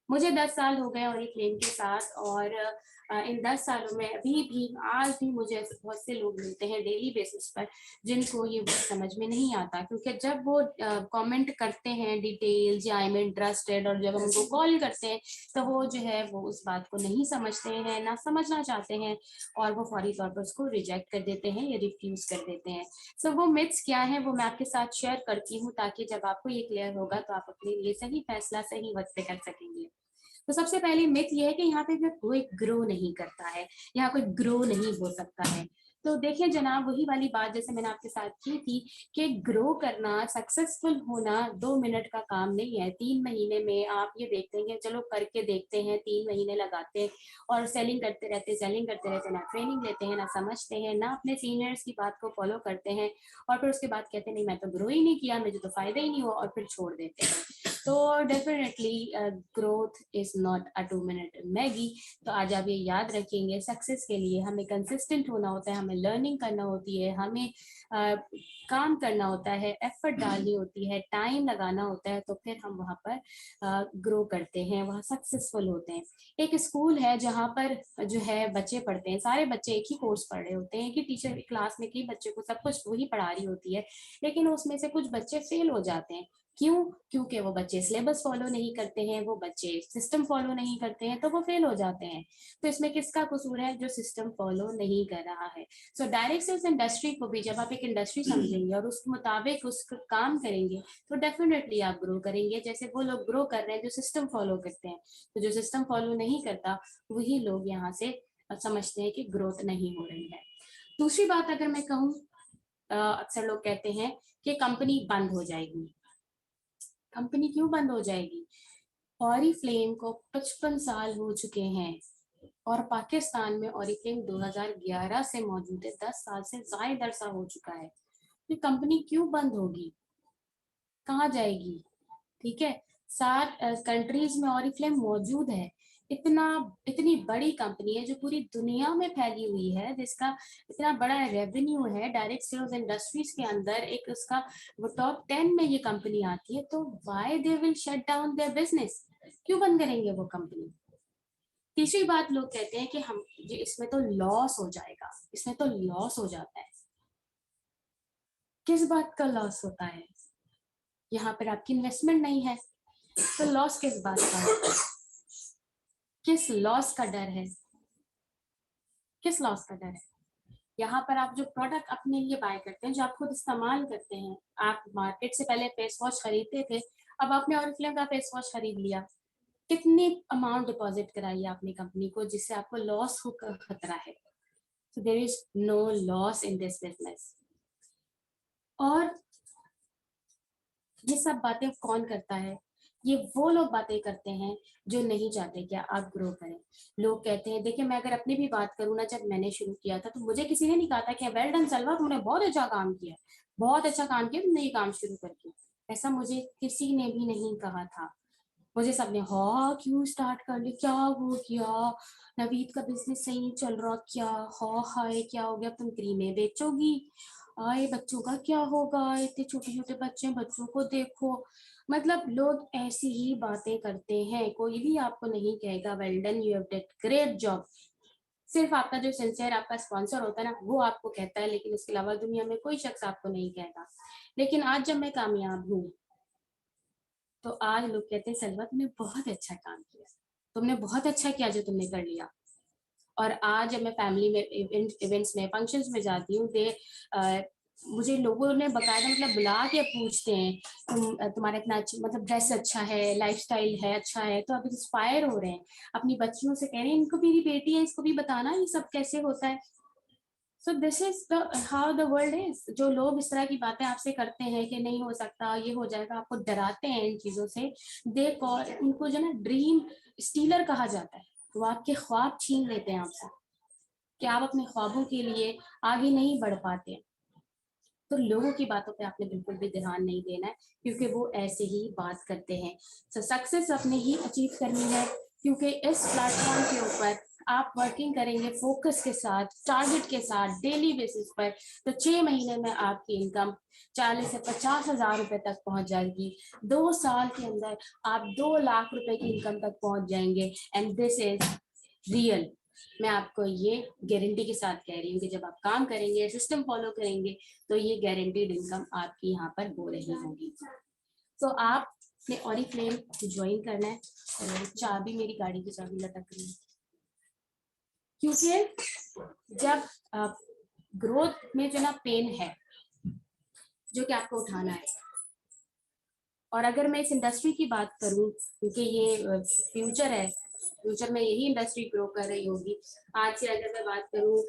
मुझे 10 साल हो गए ओरिफ्लेम के साथ, और इन 10 सालों में अभी भी आज भी मुझे ऐसे बहुत से लोग मिलते हैं डेली बेसिस पर जिनको ये समझ में नहीं आता, क्योंकि जब वो कमेंट करते हैं डिटेल्स या आई एम इंटरेस्टेड, और जब हम उनको कॉल करते हैं तो वो जो है वो उस बात को नहीं समझते हैं, ना समझना चाहते हैं, और वो फौरी तौर पर उसको रिजेक्ट कर देते हैं या रिफ्यूज कर देते हैं। सो वो मिथ्स क्या है वो मैं आपके साथ शेयर करती हूँ, ताकि जब आपको ये क्लियर होगा तो आप अपने लिए सही फैसला सही वक्त पे कर सकेंगे। तो सबसे पहले मिथ ये है कि यहाँ पे कोई ग्रो नहीं करता है, यहाँ कोई ग्रो नहीं हो सकता है। तो देखिए जनाब, वही वाली बात जैसे मैंने आपके साथ की थी कि ग्रो करना, सक्सेसफुल होना 2 मिनट का काम नहीं है। 3 महीने में आप ये देखते हैं, चलो करके देखते हैं, 3 महीने लगाते हैं और सेलिंग करते रहते, ना ट्रेनिंग लेते हैं, ना समझते हैं, ना अपने सीनियर्स की बात को फॉलो करते हैं, और फिर उसके बाद कहते हैं नहीं मैं तो ग्रो ही नहीं किया, मुझे तो फायदा ही नहीं हुआ, और फिर छोड़ देते हैं। तो definitely growth is not a 2 minute Maggi. तो आज आप ये याद रखेंगे, सक्सेस के लिए हमें कंसिस्टेंट होना होता है, हमें लर्निंग करना होती है, हमें काम करना होता है, एफर्ट डालनी होती है, टाइम लगाना होता है, तो फिर हम वहाँ पर ग्रो करते हैं, वहाँ सक्सेसफुल होते हैं। एक स्कूल है जहाँ पर जो है बच्चे पढ़ते हैं, सारे बच्चे एक ही कोर्स पढ़ रहे होते हैं, कि टीचर क्लास में कई बच्चे को सब कुछ वही पढ़ा रही होती है, लेकिन उसमें से कुछ बच्चे फेल हो जाते हैं। क्यों? क्योंकि वो बच्चे सिलेबस फॉलो नहीं करते हैं, वो बच्चे सिस्टम फॉलो नहीं करते हैं, तो वो फेल हो जाते हैं। तो इसमें किसका कसूर है? जो सिस्टम फॉलो नहीं कर रहा है। सो डायरेक्ट सेल्स इंडस्ट्री को भी जब आप एक इंडस्ट्री समझेंगे और उसके मुताबिक उसका काम करेंगे तो डेफिनेटली आप ग्रो करेंगे, जैसे वो लोग ग्रो कर रहे हैं जो सिस्टम फॉलो करते हैं। तो जो सिस्टम फॉलो नहीं करता वही लोग यहाँ से समझते हैं कि ग्रोथ नहीं हो रही है। दूसरी बात अगर मैं कहूँ, अक्सर लोग कहते हैं कि कंपनी बंद हो जाएगी। कंपनी क्यों बंद हो जाएगी? ऑरिफ्लेम को 55 साल हो चुके हैं, और पाकिस्तान में ऑरिफ्लेम 2011 से मौजूद है, 10 साल से ज्यादा अरसा हो चुका है। ये कंपनी क्यों बंद होगी? कहाँ जाएगी? ठीक है, 60 कंट्रीज में ऑरिफ्लेम मौजूद है। इतना इतनी बड़ी कंपनी है जो पूरी दुनिया में फैली हुई है, जिसका इतना बड़ा रेवेन्यू है डायरेक्ट सेल्स इंडस्ट्रीज के अंदर, एक उसका वो टॉप 10 में ये कंपनी आती है। तो why they will shut down their business? क्यों बंद करेंगे वो कंपनी? तीसरी बात, लोग कहते हैं कि हम ये इसमें तो लॉस हो जाएगा, इसमें तो लॉस हो जाता है। किस बात का लॉस होता है? यहाँ पर आपकी इन्वेस्टमेंट नहीं है, तो लॉस किस बात का है? किस लॉस का डर है? किस लॉस का डर है? यहाँ पर आप जो प्रोडक्ट अपने लिए बाय करते हैं, जो आप खुद इस्तेमाल करते हैं, आप मार्केट से पहले फेस वॉश खरीदते थे, अब आपने ऑरिफ्लेम का फेस वॉश खरीद लिया, कितनी अमाउंट डिपॉजिट कराई आपने कंपनी को जिससे आपको लॉस हो का खतरा है? So there is no loss in this business. और ये सब बातें कौन करता है? ये वो लोग बातें करते हैं जो नहीं चाहते कि आप ग्रो करें। लोग कहते हैं, देखिए मैं अगर अपनी भी बात करूँ ना, जब मैंने शुरू किया था तो मुझे किसी ने नहीं कहा था कि वेल डन सलवा, तुमने बहुत अच्छा काम किया, बहुत अच्छा काम किया तुमने ये काम शुरू करके। ऐसा मुझे किसी ने भी नहीं कहा था। मुझे सबने हाँ क्यों स्टार्ट कर ली, क्या हो गया, नवीद का बिजनेस सही नहीं चल रहा क्या? हाँ हाय क्या हो गया, तुम क्रीमें बेचोगी? आए बच्चों का क्या होगा, इतने छोटे छोटे बच्चे, बच्चों को देखो। मतलब लोग ऐसी ही बातें करते हैं, कोई भी आपको नहीं कहेगा well done you have did great job. सिर्फ आपका जो सिंसियर आपका स्पॉन्सर होता है ना, वो आपको कहता है, लेकिन उसके अलावा दुनिया में कोई शख्स आपको नहीं कहता। लेकिन आज जब मैं कामयाब हूँ तो आज लोग कहते हैं सलवा तुमने बहुत अच्छा काम किया, तुमने बहुत अच्छा किया जो तुमने कर लिया। और आज जब मैं फैमिली में इवेंट्स में फंक्शंस में जाती हूँ, मुझे लोगों ने बकायदा मतलब बुला के पूछते हैं, तुम्हारा इतना अच्छा मतलब ड्रेस अच्छा है, लाइफस्टाइल है अच्छा है, तो अब इंस्पायर हो रहे हैं, अपनी बच्चियों से कह रहे हैं इनको मेरी बेटी है, इसको भी बताना ये सब कैसे होता है। सो this is the how the world is. जो लोग इस तरह की बातें आपसे करते हैं कि नहीं हो सकता, ये हो जाएगा, आपको डराते हैं इन चीजों से, दे कॉल उनको जो ना ड्रीम स्टीलर कहा जाता है। वो आपके ख्वाब छीन लेते हैं आपसे। कि आप अपने ख्वाबों के लिए आगे नहीं बढ़ पाते, तो लोगों की बातों पे आपने बिल्कुल भी ध्यान नहीं देना है, क्योंकि वो ऐसे ही बात करते हैं। सो सक्सेस अपने ही अचीव करनी है, क्योंकि इस प्लेटफॉर्म के ऊपर आप वर्किंग करेंगे फोकस के साथ, टारगेट के साथ, डेली बेसिस पर, तो 6 महीने में आपकी इनकम 40 से 50 हज़ार रुपए तक पहुंच जाएगी। 2 साल के अंदर आप 2 लाख रुपए की इनकम तक पहुंच जाएंगे। And this is real. मैं आपको ये गारंटी के साथ कह रही हूँ कि जब आप काम करेंगे, सिस्टम फॉलो करेंगे, तो ये गारंटीड इनकम आपकी यहाँ पर हो रही होगी। तो आपने ऑरिफ्लेम ज्वाइन करना है। चाबी, मेरी गाड़ी की चाबी लटक रही है, क्योंकि जब ग्रोथ में जो ना पेन है जो कि आपको उठाना है, और अगर मैं इस इंडस्ट्री की बात करूं, क्योंकि ये फ्यूचर है, फ्यूचर में यही इंडस्ट्री ग्रो कर रही होगी। आज से अगर मैं बात करूं,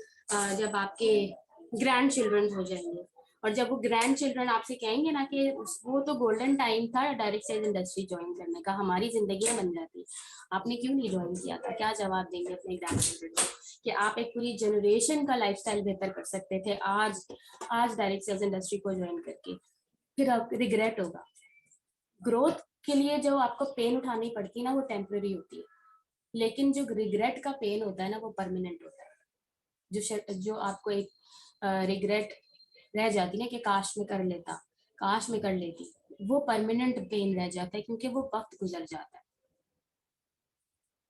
जब आपके ग्रैंड चिल्ड्रन हो जाएंगे, और जब वो ग्रैंड चिल्ड्रन आपसे कहेंगे ना कि वो तो गोल्डन टाइम था डायरेक्ट सेल इंडस्ट्री ज्वाइन करने का, हमारी जिंदगी बन जाती, आपने क्यों नहीं ज्वाइन किया था, क्या जवाब देंगे अपने ग्रैंड चिल्ड्रन को कि आप एक पूरी जनरेशन का लाइफस्टाइल बेहतर कर सकते थे आज डायरेक्ट सेल्स इंडस्ट्री को ज्वाइन करके। फिर अब रिग्रेट होगा। ग्रोथ के लिए जो आपको पेन उठानी पड़ती है ना, वो टेम्पररी होती है, लेकिन जो रिग्रेट का पेन होता है ना, वो परमानेंट होता है। जो आपको एक रिग्रेट रह जाती है ना कि काश में कर लेता, काश में कर लेती, वो परमानेंट पेन रह जाता है, क्योंकि वो वक्त गुजर जाता है।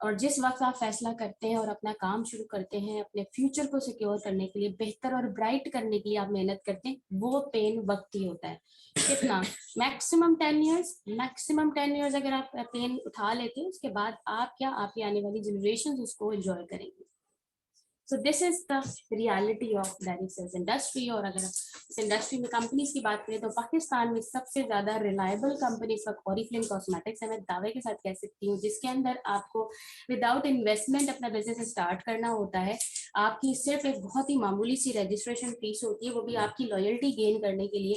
और जिस वक्त आप फैसला करते हैं और अपना काम शुरू करते हैं, अपने फ्यूचर को सिक्योर करने के लिए, बेहतर और ब्राइट करने के लिए आप मेहनत करते हैं, वो पेन वक्त ही होता है। कितना? मैक्सिमम 10 ईयर्स, मैक्सिमम 10 ईयर्स अगर आप पेन उठा लेते हैं, उसके बाद आप क्या, आपकी आने वाली जनरेशन उसको एंजॉय करेंगे। So this is the reality of direct sales industry. और अगर इस इंडस्ट्री में कंपनीज की बात करें, तो पाकिस्तान में सबसे ज्यादा रिलायबल कंपनी इस वक्त ऑरिफ्लेम कॉस्मेटिक्स है, मैं दावे के साथ कह सकती हूँ, जिसके अंदर आपको विदाउट इन्वेस्टमेंट अपना बिजनेस स्टार्ट करना होता है। आपकी सिर्फ एक बहुत ही मामूली सी रजिस्ट्रेशन फीस होती है, वो भी आपकी लॉयल्टी गेन करने के लिए,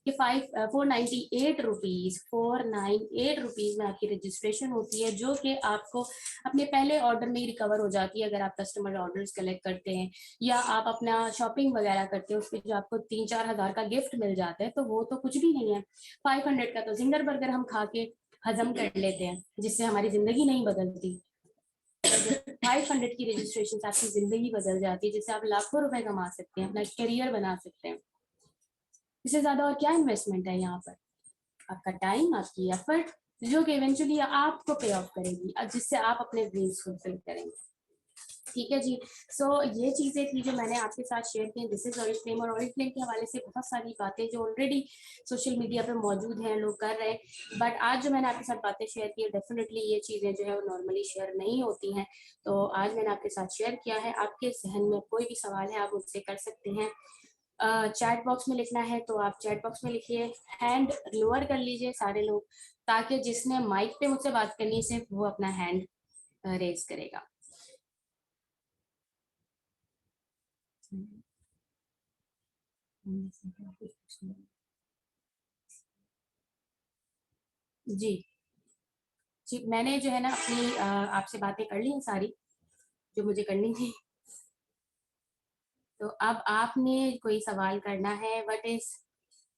कि 498 रुपीज में आपकी रजिस्ट्रेशन होती है, जो कि आपको अपने पहले ऑर्डर में ही रिकवर हो जाती है। अगर आप कस्टमर ऑर्डर्स कलेक्ट करते हैं या आप अपना शॉपिंग वगैरह करते हैं, उसमें जो आपको 3-4 हज़ार का गिफ्ट मिल जाता है, तो वो तो कुछ भी नहीं है। 500 का तो जिंगर बर्गर हम खा के हजम कर लेते हैं, जिससे हमारी जिंदगी नहीं बदलती। 500 की रजिस्ट्रेशन से आपकी जिंदगी बदल जाती है, जिससे आप लाखों रुपए कमा सकते हैं, अपना करियर बना सकते हैं। इससे ज्यादा और क्या इन्वेस्टमेंट है यहाँ पर? आपका टाइम, आपकी एफर्ट, जो कि इवेंचुअली आपको पे ऑफ करेगी, जिससे आप अपने ड्रीम्स फुलफिल करेंगे। ठीक है जी। सो ये चीजें थी जो मैंने आपके साथ शेयर की। This is Oriflame. और ऑरिफ्लेम के हवाले से बहुत सारी बातें जो ऑलरेडी सोशल मीडिया पे मौजूद हैं, लोग कर रहे हैं, बट आज जो मैंने आपके साथ बातें शेयर की है, डेफिनेटली ये चीजें जो है वो नॉर्मली शेयर नहीं होती हैं, तो आज मैंने आपके साथ शेयर किया है। आपके जहन में कोई भी सवाल है, आप मुझसे कर सकते हैं। चैट बॉक्स में लिखना है तो आप चैट बॉक्स में लिखिए, हैंड लोअर कर लीजिए सारे लोग, ताकि जिसने माइक पे मुझसे बात करनी है सिर्फ वो अपना हैंड रेज करेगा। जी जी, मैंने जो है ना अपनी आपसे बातें कर ली हैं सारी जो मुझे करनी थी। तो अब आपने कोई सवाल करना है। What is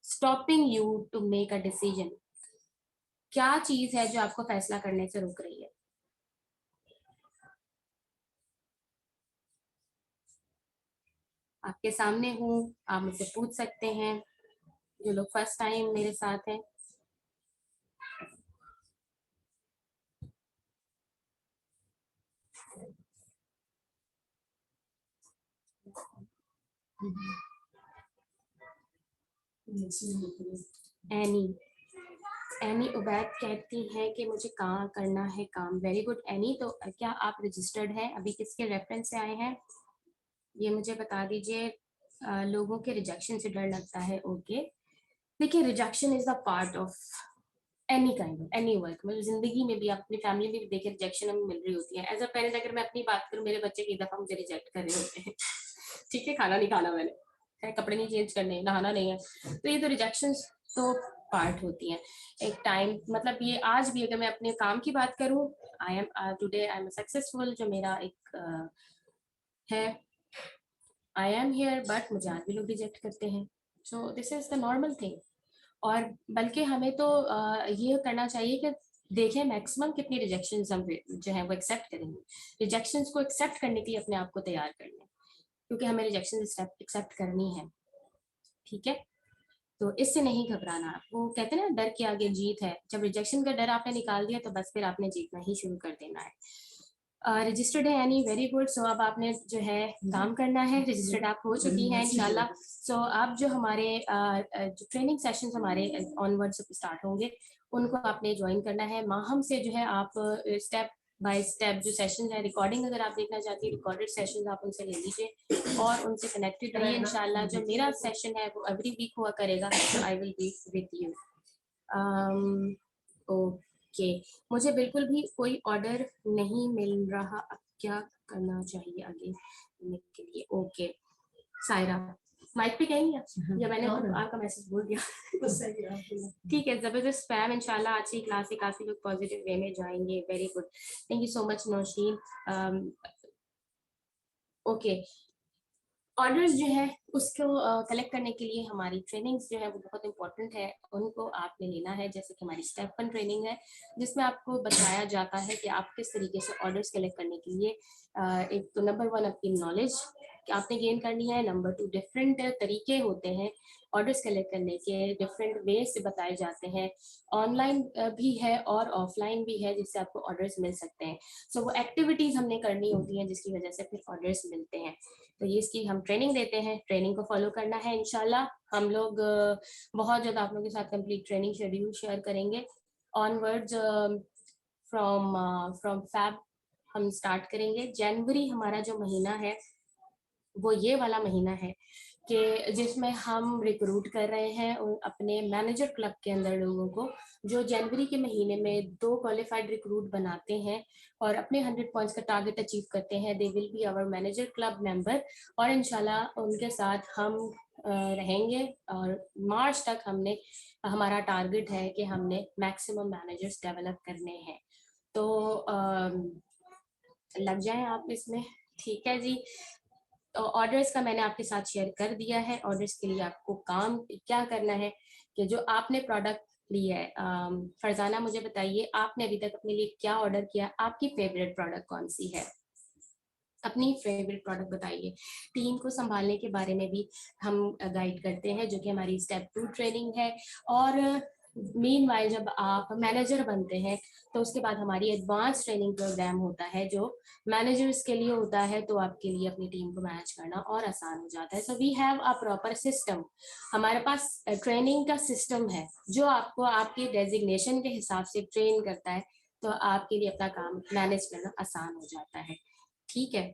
stopping you to make a decision? क्या चीज है जो आपको फैसला करने से रोक रही है? आपके सामने हूँ, आप मुझसे पूछ सकते हैं। जो लोग फर्स्ट टाइम मेरे साथ हैं। एनी, एनी उबैद कहती हैं कि मुझे कहाँ करना है काम। Very good any. तो क्या आप रजिस्टर्ड हैं? अभी किसके रेफरेंस से आए हैं ये मुझे बता दीजिए। लोगों के रिजेक्शन से डर लगता है। ओके, देखिए, rejection is the part of any kind of any work. मतलब जिंदगी में भी, आप अपनी फैमिली में भी देखिए, रिजेक्शन हमें मिल रही होती है। एज अ पेरेंट अगर मैं अपनी बात करूँ, मेरे बच्चे कई दफा मुझे रिजेक्ट कर रहे होते हैं। ठीक है, खाना नहीं खाना मैंने, कपड़े नहीं चेंज करने, नहाना नहीं है, तो ये तो रिजेक्शन तो पार्ट होती हैं। एक टाइम, मतलब ये आज भी अगर मैं अपने काम की बात करूँ, I am today I am successful, जो मेरा एक है आई एम हियर, बट मुझे आज भी लोग रिजेक्ट करते हैं। सो this is the normal thing. और बल्कि हमें तो ये करना चाहिए कि देखें मैक्सिमम कितनी रिजेक्शन हम जो है वो एक्सेप्ट करेंगे। रिजेक्शन को एक्सेप्ट करने के लिए अपने आप को तैयार कर लें, क्योंकि हमें रिजेक्शन एक्सेप्ट करनी है। ठीक है, तो इससे नहीं घबराना। वो कहते हैं ना, डर के आगे जीत है। जब रिजेक्शन का डर आपने निकाल दिया तो बस फिर आपने जीतना ही शुरू कर देना है। रजिस्टर्ड है यानी वेरी गुड। सो अब आपने जो है काम करना है, रजिस्टर्ड आप हो चुकी हैं इंशाल्लाह। सो अब जो हमारे जो ट्रेनिंग सेशंस हमारे ऑनवर्ड स्टार्ट होंगे, उनको आपने ज्वाइन करना है। माहम से जो है आप स्टेप बाय स्टेप जो सेशन है, रिकॉर्डिंग अगर आप देखना चाहती है, रिकॉर्डेड सेशन आप उनसे ले लीजिए और उनसे कनेक्टेड रहिए इंशाल्लाह। जो मेरा सेशन है वो एवरी वीक हुआ करेगा, तो I will be with you. Okay, मुझे बिल्कुल भी कोई ऑर्डर नहीं मिल रहा, अब क्या करना चाहिए आगे के लिए? ओके सायरा, माइक पे कहेंगे आप या मैंने आपका मैसेज बोल दिया? ठीक है, जबरदस्त स्पैम। इंशाल्लाह आज की क्लास से काफी लोग पॉजिटिव वे में जाएंगे। Very good, thank you so much Nausheen. Okay, orders जो है उसको कलेक्ट करने के लिए हमारी ट्रेनिंग्स जो है वो बहुत इंपॉर्टेंट है, उनको आपने लेना है। जैसे कि हमारी स्टेप 1 ट्रेनिंग है, जिसमें आपको बताया जाता है कि आप किस तरीके से ऑर्डर्स कलेक्ट करने के लिए एक तो नंबर 1 आपकी नॉलेज आपने गेन करनी है। नंबर 2 डिफरेंट तरीके होते हैं ऑर्डर्स कलेक्ट करने के, डिफरेंट वे से बताए जाते हैं। ऑनलाइन भी है और ऑफलाइन भी है जिससे आपको ऑर्डर्स मिल सकते हैं। सो वो एक्टिविटीज हमने करनी होती हैं जिसकी वजह से फिर ऑर्डर्स मिलते हैं। तो ये इसकी हम ट्रेनिंग देते हैं, ट्रेनिंग को फॉलो करना है इंशाल्लाह। हम लोग बहुत जल्द आप लोगों के साथ कंप्लीट ट्रेनिंग शेड्यूल शेयर करेंगे। ऑनवर्ड्स फ्रॉम फ्रॉम फैब हम स्टार्ट करेंगे। जनवरी हमारा जो महीना है वो ये वाला महीना है कि जिसमें हम रिक्रूट कर रहे हैं अपने मैनेजर क्लब के अंदर लोगों को, जो जनवरी के महीने में 2 क्वालिफाइड रिक्रूट बनाते हैं और अपने 100 पॉइंट्स का टारगेट अचीव करते हैं। They will be our manager club member और इंशाल्लाह उनके साथ हम रहेंगे। और मार्च तक हमने हमारा टारगेट है कि हमने मैक्सिमम मैनेजर्स डेवलप करने हैं। तो लग जाएं आप इसमें। ठीक है जी, ऑर्डर्स का मैंने आपके साथ शेयर कर दिया है। ऑर्डर्स के लिए आपको काम क्या करना है कि जो आपने प्रोडक्ट लिया है, फरजाना मुझे बताइए आपने अभी तक अपने लिए क्या ऑर्डर किया, आपकी फेवरेट प्रोडक्ट कौन सी है? अपनी फेवरेट प्रोडक्ट बताइए। टीम को संभालने के बारे में भी हम गाइड करते हैं, जो कि हमारी स्टेप 2 ट्रेनिंग है। और मीनवाइल जब आप मैनेजर बनते हैं तो उसके बाद हमारी एडवांस ट्रेनिंग प्रोग्राम होता है जो मैनेजर्स के लिए होता है, तो आपके लिए अपनी टीम को मैनेज करना और आसान हो जाता है। So we have a proper system. हमारे पास ट्रेनिंग का सिस्टम है जो आपको आपके डेजिग्नेशन के हिसाब से ट्रेन करता है, तो आपके लिए अपना काम मैनेज करना आसान हो जाता है। ठीक है,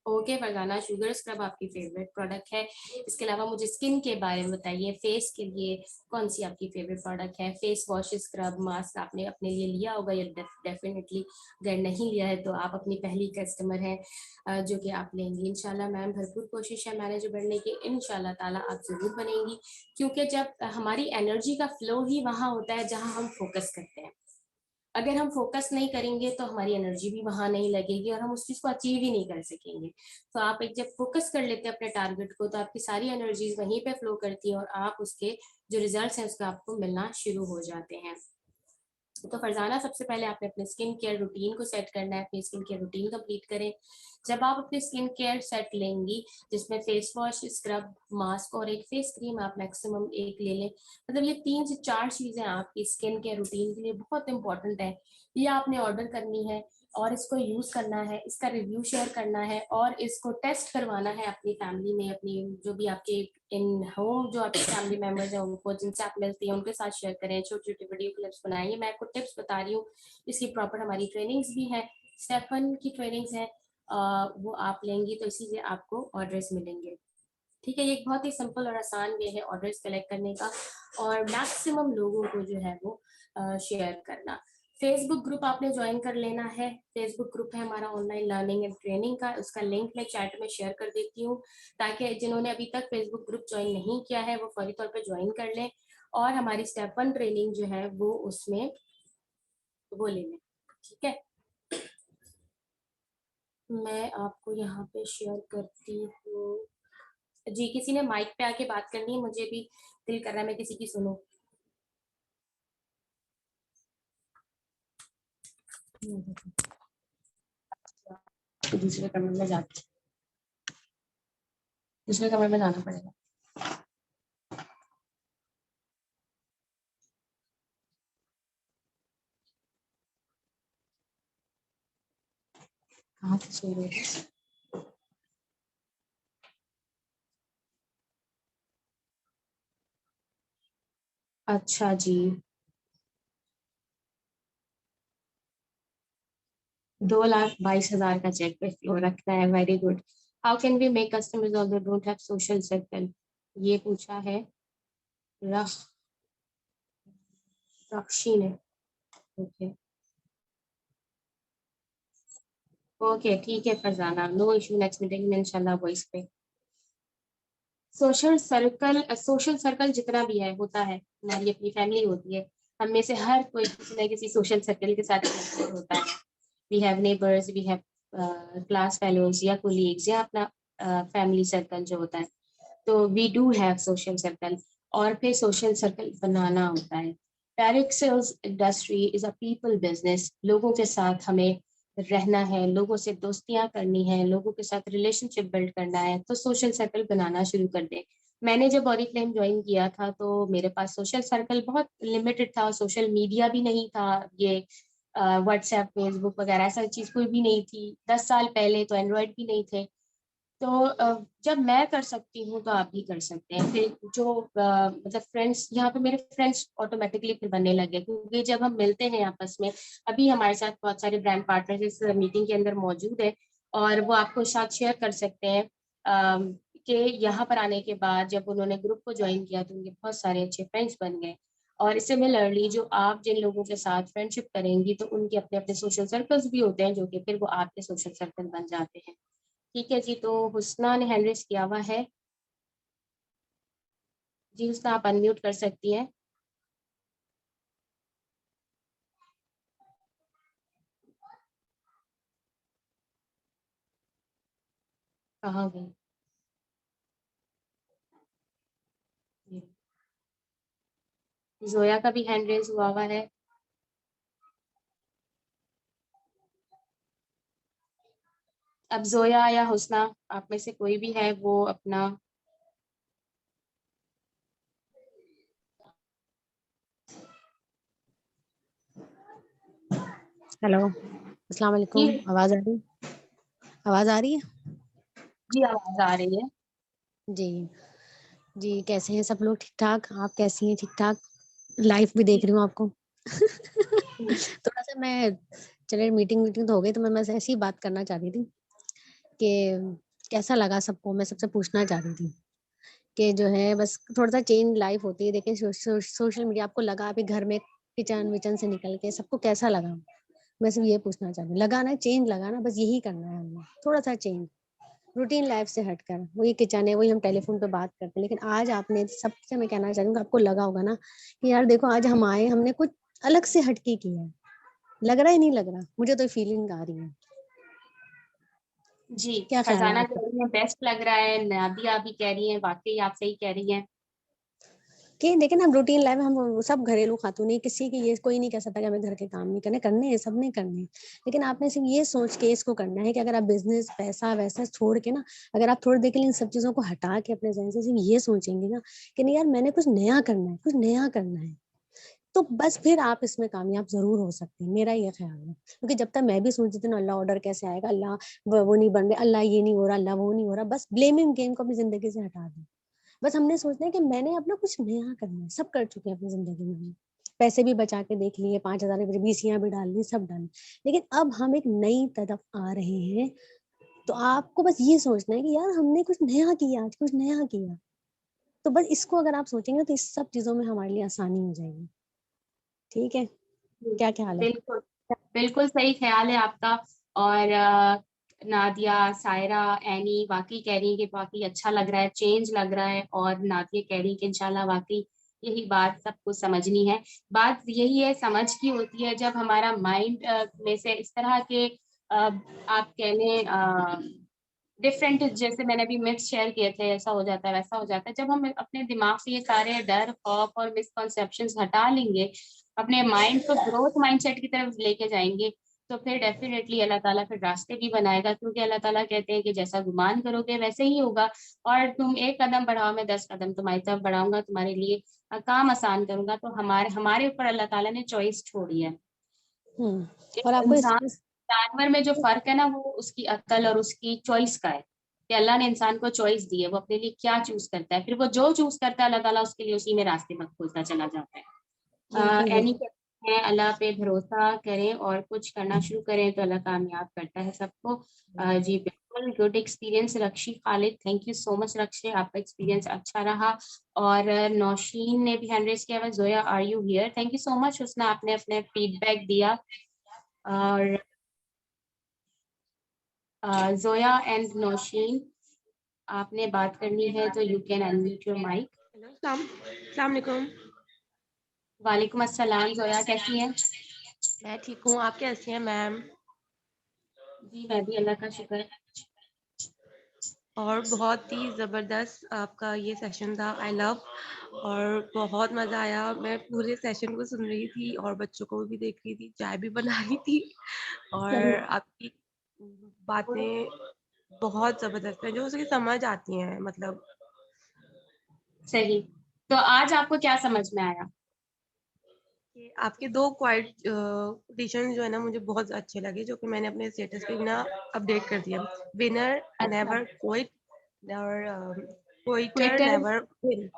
ओके फरजाना, शुगर स्क्रब आपकी फेवरेट प्रोडक्ट है। इसके अलावा मुझे स्किन के बारे में बताइए, फेस के लिए कौन सी आपकी फेवरेट प्रोडक्ट है? फेस वॉश, स्क्रब, मास्क आपने अपने लिए लिया होगा या डेफिनेटली अगर नहीं लिया है तो आप अपनी पहली कस्टमर हैं जो कि आप लेंगी इंशाल्लाह। मैम भरपूर कोशिश है मैनेजर बनने की, इंशाल्लाह ताला आप जरूर बनेंगी, क्योंकि जब हमारी एनर्जी का फ्लो ही वहाँ होता है जहाँ हम फोकस करते हैं। अगर हम फोकस नहीं करेंगे तो हमारी एनर्जी भी वहां नहीं लगेगी और हम उस चीज को अचीव ही नहीं कर सकेंगे। तो आप एक जब फोकस कर लेते हैं अपने टारगेट को, तो आपकी सारी एनर्जीज वहीं पे फ्लो करती है और आप उसके जो रिजल्ट्स हैं उसका आपको मिलना शुरू हो जाते हैं। तो फरजाना, सबसे पहले आपने अपने स्किन केयर रूटीन को सेट करना है। अपनी स्किन केयर रूटीन कंप्लीट करें। जब आप अपनी स्किन केयर सेट लेंगी, जिसमें फेस वॉश, स्क्रब, मास्क और एक फेस क्रीम आप मैक्सिमम एक ले लें, मतलब ये 3 से 4 चीजें आपकी स्किन केयर रूटीन के लिए बहुत इंपॉर्टेंट है। ये आपने ऑर्डर करनी है और इसको यूज करना है, इसका रिव्यू शेयर करना है और इसको टेस्ट करवाना है अपनी फैमिली में, अपनी जो भी आपके इन होम जो आपके फैमिली मेंबर्स हैं उनको, जिनसे आप मिलती हैं उनके साथ शेयर करें। छोटी छोटी वीडियो क्लिप्स बनाएं। मैं आपको टिप्स बता रही हूँ, इसकी प्रॉपर हमारी ट्रेनिंग्स भी है। स्टेप 1 की ट्रेनिंग्स है, वो आप लेंगी तो इसीलिए आपको ऑर्डर्स मिलेंगे। ठीक है, ये एक बहुत ही सिंपल और आसान वे है ऑर्डर्स कलेक्ट करने का और मैक्सिमम लोगों को जो है वो शेयर करना। फेसबुक ग्रुप आपने ज्वाइन कर लेना है। फेसबुक ग्रुप है हमारा ऑनलाइन लर्निंग एंड ट्रेनिंग का, उसका लिंक मैं चैट में शेयर कर देती हूँ, ताकि जिन्होंने अभी तक फेसबुक ग्रुप ज्वाइन नहीं किया है वो फौरी तौर पे ज्वाइन कर लें और हमारी स्टेप 1 ट्रेनिंग जो है वो उसमें वो ले लें। ठीक है, मैं आपको यहाँ पे शेयर करती हूँ जी, किसी ने माइक पे आके बात करनी है, मुझे भी दिल कर रहा है मैं किसी की सुनूं। तो दूसरे कमरे में जाती, दूसरे कमरे में जाना पड़ेगा। कहाँ से सो रहे थे? अच्छा जी, 2,22,000 का चेक पे फ्लो रखना है, very good. How can we make customers although don't have social circle, ये पूछा है रख रक्षी ने। ओके ओके ठीक है Farzana, no issue, next meeting में इंशाल्लाह वॉइस पे। सोशल सर्कल जितना भी है होता है, हमारी अपनी फैमिली होती है, हम में से हर कोई किसी न किसी सोशल सर्कल के साथ connected होता है। We have neighbours, we have class fellows या कोलीग्स या अपना फैमिली सर्कल जो होता है, तो we do have social circle. और फिर सोशल सर्कल बनाना होता है। Direct sales industry is a people business, लोगों के साथ हमें रहना है, लोगों से दोस्तियां करनी है, लोगों के साथ रिलेशनशिप बिल्ड करना है, तो सोशल सर्कल बनाना शुरू कर दें। मैंने जब ऑरिफ्लेम ज्वाइन किया था तो मेरे पास सोशल सर्कल बहुत लिमिटेड था, सोशल मीडिया भी नहीं था, ये व्हाट्सएप फेसबुक वगैरह ऐसा चीज कोई भी नहीं थी। 10 साल पहले तो एंड्रॉयड भी नहीं थे। तो जब मैं कर सकती हूँ तो आप भी कर सकते हैं। फिर जो मतलब फ्रेंड्स, यहाँ पे मेरे फ्रेंड्स ऑटोमेटिकली फिर बनने लगे, क्योंकि जब हम मिलते हैं आपस में, अभी हमारे साथ बहुत सारे ब्रांड पार्टनर्स इस मीटिंग के अंदर मौजूद है, और वो आपको साथ शेयर कर सकते हैं कि यहाँ पर आने के बाद जब उन्होंने ग्रुप को ज्वाइन किया तो उनके बहुत सारे अच्छे फ्रेंड्स बन गए। और सिमिलरली जो आप जिन लोगों के साथ फ्रेंडशिप करेंगी तो उनके अपने अपने सोशल सर्कल्स भी होते हैं, जो कि फिर वो आपके सोशल सर्कल बन जाते हैं। ठीक है जी, तो हुस्ना ने हैंड रेज किया हुआ है। जी हुस्ना, आप अनम्यूट कर सकती हैं। कहाँ गई ये? जोया का भी हैंड रेज हुआ हुआ है। अब जोया या हुस्ना, आप में से कोई भी है वो अपना। हेलो, अस्सलाम जी वालेकुम। आवाज़ आ रही है? आवाज़ आ रही है? जी, आवाज आ रही है। जी जी, कैसे हैं सब लोग? ठीक ठाक? आप कैसी हैं? ठीक ठाक? लाइव भी देख रही हूँ आपको। थोड़ा सा मैं, चलिए मीटिंग वीटिंग तो हो गई, तो मैं बस ऐसी ही बात करना चाह रही थी कि कैसा लगा सबको। मैं सबसे पूछना चाह रही थी कि जो है बस थोड़ा सा चेंज लाइफ होती है। देखिए सोशल मीडिया आपको लगा अभी घर में किचन विचन से निकल के सबको कैसा लगा? मैं सिर्फ ये पूछना चाह रही हूँ। लगा ना चेंज, लगा ना, बस यही करना है हमें, थोड़ा सा चेंज रूटीन लाइफ से हटकर। वही किचन है, वही हम टेलीफोन पे बात करते हैं, लेकिन आज आपने सबसे, मैं कहना चाहूंगा, आपको लगा होगा ना कि यार देखो आज हम आए, हमने कुछ अलग से हटके किया है। लग रहा है नहीं लग रहा? मुझे तो फीलिंग आ रही है। जी, क्या ख्याल है फरजाना आपका? कह रही है बेस्ट लग रहा है, नादिया भी कह रही है वाकई आप सही कह रही हैं। कि देखिए ना, हम रूटीन लाइफ, हम सब घरेलू खातून है, किसी की ये कोई नहीं कह सकता कि हमें घर के काम नहीं करने, करने हैं, सब नहीं करने हैं। लेकिन आपने सिर्फ ये सोच के इसको करना है कि अगर आप बिजनेस पैसा वैसा छोड़ के ना, अगर आप थोड़ी देर के लिए इन सब चीजों को हटा के अपने जहन से सिर्फ ये सोचेंगे ना कि नहीं यार मैंने कुछ नया करना है, कुछ नया करना है, तो बस फिर आप इसमें कामयाब ज़रूर हो सकते हैं, मेरा ये ख़्याल है। क्योंकि जब तक मैं भी सोचती थी ना, अल्लाह ऑर्डर कैसे आएगा, अल्लाह वो नहीं बन रहे, अल्लाह ये नहीं हो रहा, अल्लाह वो नहीं हो रहा, बस ब्लेमिंग गेम को अपनी ज़िंदगी से हटा दें। बस हमने सोचना है कि मैंने अपना कुछ नया करना है, सब कर चुके हैं अपनी ज़िंदगी में हम। पैसे भी बचा के देख लिए, 5,000 की बीसियाँ भी डाल ली, सब डाली। लेकिन अब हम एक नई तरफ आ रहे हैं, तो आपको बस ये सोचना है कि यार हमने कुछ नया किया, आज कुछ नया किया। तो बस इसको अगर आप सोचेंगे तो इस सब चीज़ों में हमारे लिए आसानी हो जाएगी। ठीक है? जी, क्या ख्याल है? बिल्कुल बिल्कुल सही ख्याल है आपका। और नादिया, सायरा, एनी वाकई कह रही है कि वाकई अच्छा लग रहा है, चेंज लग रहा है, और नादिया कह रही है कि इंशाल्लाह वाकई यही बात सबको समझनी है। बात यही है, समझ की होती है जब हमारा माइंड में से इस तरह के आप कह लें डिफरेंट, जैसे मैंने अभी मिथ्स शेयर किए थे, ऐसा हो जाता है वैसा हो जाता है, जब हम अपने दिमाग से ये सारे डर, खौफ और मिसकॉन्सेप्शंस हटा लेंगे, अपने माइंड को ग्रोथ माइंडसेट की तरफ लेके जाएंगे, तो फिर डेफिनेटली अल्लाह ताला फिर रास्ते भी बनाएगा, क्योंकि अल्लाह ताला कहते हैं कि जैसा गुमान करोगे वैसे ही होगा। और तुम एक कदम बढ़ाओ, मैं 10 कदम तुम्हारी तरफ बढ़ाऊंगा, तुम्हारे लिए काम आसान करूंगा। तो हमारे हमारे ऊपर अल्लाह ताला ने चॉइस छोड़ी है। और एक आपको इंसान जानवर में जो फर्क है ना, वो उसकी अक्ल और उसकी चॉइस का है, कि अल्लाह ने इंसान को चॉइस दी है, वो अपने लिए क्या चूज करता है, फिर वो जो चूज करता है अल्लाह ताला उसके लिए उसी में रास्ते में खोलता चला जाता है। बिल्कुल एनी बिल्कुल। कहते हैं अल्लाह पे भरोसा करें और कुछ करना शुरू करें तो अल्लाह कामयाब करता है सबको। जी बिल्कुल, good experience Rakshi Khalid, thank you so much Rakshi, आपका एक्सपीरियंस अच्छा रहा। और नौशीन ने भी हैंड रेज किया हुआ, Zoya are you here, thank you so much उसने, आपने अपने फीडबैक दिया। और जोया एंड नौशीन, आपने बात करनी है तो you can unmute your mic. Hello, अस्सलाम वालेकुम। वालेकुम अस्सलाम, जोया कैसी हैं? मैं ठीक हूँ, आप कैसी हैं मैम? जी मैं भी, अल्लाह का शुक्र है। और बहुत ही ज़बरदस्त आपका ये सेशन था, आई लव, और बहुत मज़ा आया। मैं पूरे सेशन को सुन रही थी और बच्चों को भी देख रही थी, चाय भी बना रही थी, सही। और आपकी बातें बहुत ज़बरदस्त हैं, जो उसकी समझ आती हैं, मतलब सही, तो आज आपको क्या समझ में आया? कि आपके 2 क्वाइट कोटेशन जो है ना, मुझे बहुत अच्छे लगे, जो कि मैंने अपने स्टेटस पे भी ना अपडेट कर दिया। विनर अच्छा, नेवर क्विट और Quetta Twitter, never win.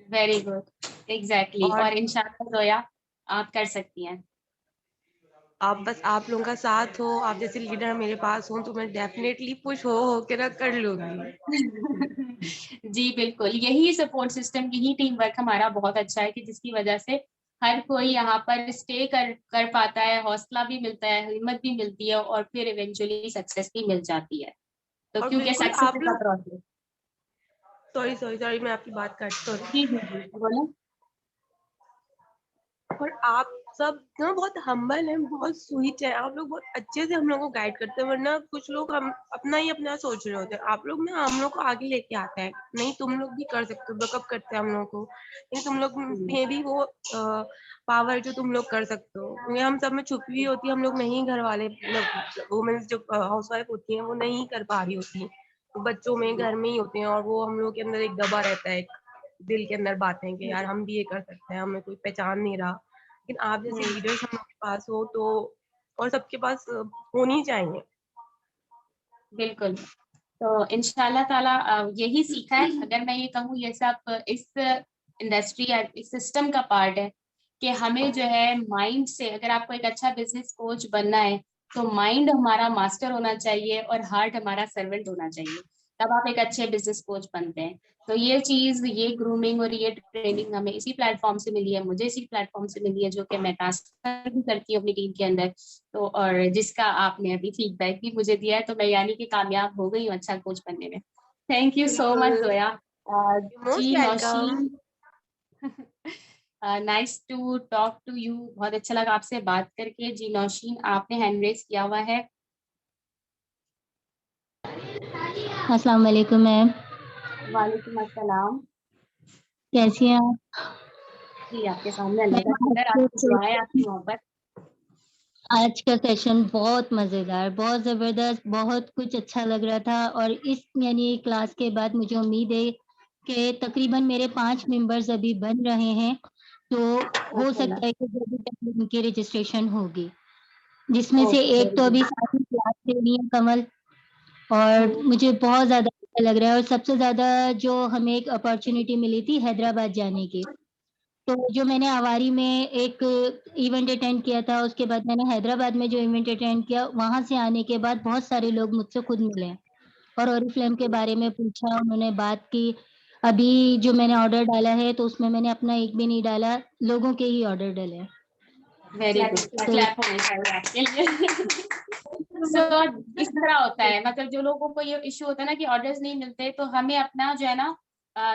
Very good, exactly. और और इंशाल्लाह जोया आप कर सकती हैं। आप बस आप लोगों का साथ हो, आप जैसे लीडर मेरे पास हो, तो मैं डेफिनेटली पुश हो के ना कर लूंगी। जी बिल्कुल, यही सपोर्ट सिस्टम, यही टीम वर्क हमारा बहुत अच्छा है, कि जिसकी वजह से हर कोई यहाँ पर स्टे कर पाता है, हौसला भी मिलता है, हिम्मत भी मिलती है, और फिर इवेंचुअली सक्सेस भी मिल जाती है। तो और क्योंकि बिल्कुल सक्सेस आप इज अ लोग, प्रोसेस। सॉरी सॉरी सॉरी, मैं आपकी बात काट, सॉरी। जी जी जी बोलो। और आप सब ना बहुत हम्बल हैं, बहुत स्वीट है, आप लोग बहुत अच्छे से हम लोग को गाइड करते हैं, वरना कुछ लोग हम अपना सोच रहे होते हैं, आप लोग ना हम लोग को आगे लेके आते हैं, नहीं तुम लोग भी कर सकते हो, बैकअप करते हैं हम लोग को, नहीं तुम लोग में भी वो पावर जो तुम लोग कर सकते हो, क्योंकि हम सब में छुपी हुई होती है, हम लोग नहीं, घर वाले वुमेन्स जो हाउस वाइफ होती हैं वो नहीं कर पा रही होती, वो बच्चों में घर में ही होते हैं, और वो हम लोग के अंदर एक दबा रहता है, एक दिल के अंदर बातें कि यार हम भी ये कर सकते हैं, हमें कोई पहचान नहीं रहा, लेकिन आप जैसे लीडर्स हम लोग के पास हो तो, और सबके पास होनी चाहिए। बिल्कुल, तो इंशाल्लाह ताला यही सीखा है, अगर मैं ये कहूँ, ये सब इस इंडस्ट्री या इस सिस्टम का पार्ट है, कि हमें जो है माइंड से, अगर आपको एक अच्छा बिजनेस कोच बनना है तो माइंड हमारा मास्टर होना चाहिए और हार्ट हमारा सर्वेंट होना चाहिए, तब आप एक अच्छे बिजनेस कोच बनते हैं। तो ये चीज, ये ग्रूमिंग और ये ट्रेनिंग हमें इसी प्लेटफॉर्म से मिली है, मुझे इसी प्लेटफॉर्म से मिली है, जो कि मैं ट्रांसफर भी करती हूँ अपनी टीम के अंदर। तो और जिसका आपने अभी फीडबैक भी मुझे दिया है, तो मैं यानी कि कामयाब हो गई हूँ अच्छा कोच बनने में। थैंक यू सो मच बिल्कुल, Zoya. Most ji welcome. Nausheen, nice to talk to you, बहुत अच्छा लगा आपसे बात करके। जी नौशीन, आपने हैंड रेज किया हुआ है। अस्सलाम वालेकुम मैम, वालेकुम अस्सलाम। कैसी हैं आप? जी आपके सामने अल्लाह का मैम, शुक्र, आपकी दुआएं, आपकी मोहब्बत। आज का सेशन बहुत मज़ेदार, बहुत ज़बरदस्त, बहुत कुछ अच्छा लग रहा था, और इस यानी क्लास के बाद मुझे उम्मीद है कि तकरीबन मेरे 5 मेंबर्स अभी बन रहे हैं, तो हो माशाल्लाह। सकता है कि जल्दी तक उनकी रजिस्ट्रेशन होगी, जिसमें से ओके, एक वेरी तो गुड। अभी साथ में क्लास ले रही है, कमल, और मुझे बहुत ज़्यादा अच्छा लग रहा है, और सबसे ज़्यादा जो हमें एक अपॉर्च्युनिटी मिली थी हैदराबाद जाने की, तो जो मैंने आवारी में एक इवेंट अटेंड किया था, उसके बाद मैंने हैदराबाद में जो इवेंट अटेंड किया, वहाँ से आने के बाद बहुत सारे लोग मुझसे खुद मिले और ओरिफ्लेम के बारे में पूछा, उन्होंने बात की। अभी जो मैंने ऑर्डर डाला है, तो उसमें मैंने अपना एक भी नहीं डाला, लोगों के ही ऑर्डर डाले हैं। वेरी गुड, तो क्लैप होने चाहिए आपके लिए। सो इस तरह होता है, मतलब जो लोगों को ये इश्यू होता है ना कि ऑर्डर्स नहीं मिलते, तो हमें अपना जो है ना,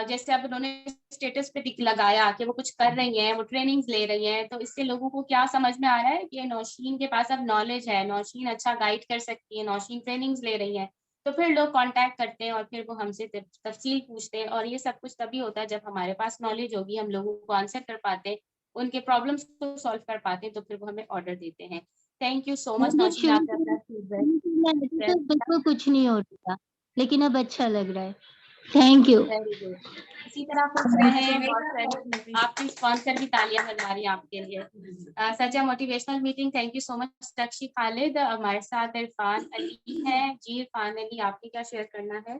जैसे अब उन्होंने स्टेटस पे लगाया कि वो कुछ कर रही हैं, वो ट्रेनिंग्स ले रही हैं, तो इससे लोगों को क्या समझ में आ रहा है कि नौशीन के पास अब नॉलेज है, नौशीन अच्छा गाइड कर सकती है, नौशीन ट्रेनिंग्स ले रही है, तो फिर लोग कांटेक्ट करते हैं और फिर वो हमसे तफसील पूछते हैं, और ये सब कुछ तभी होता है जब हमारे पास नॉलेज होगी, हम लोगों को आंसर कर पाते हैं, उनके प्रॉब्लम्स को सॉल्व कर पाते हैं, तो फिर वो हमें ऑर्डर देते हैं। थैंक यू सो मच मतलब नौशीन, शुरू आपने अपना फीडबैक तो बिल्कुल कुछ नहीं होता था, लेकिन अब अच्छा लग रहा है। Thank you. Very good. इसी तरह खुश रहें और फिर आपकी स्पॉन्सर भी तालियां बजा रही हैं आपके लिए। Such a motivational meeting. Thank you so much Takshi Khalid. हमारे साथ इरफान अली है। जी इरफान अली, आपने क्या शेयर करना है?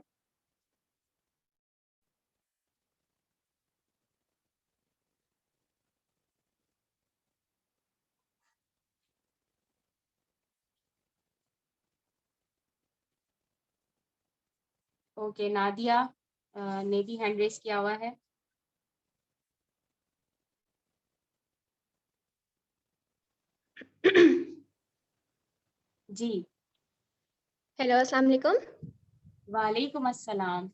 ओके, नादिया ने भी हैंड रेस किया हुआ है। जी हेलो, अस्सलाम वालेकुम। वालेकुम अस्सलाम।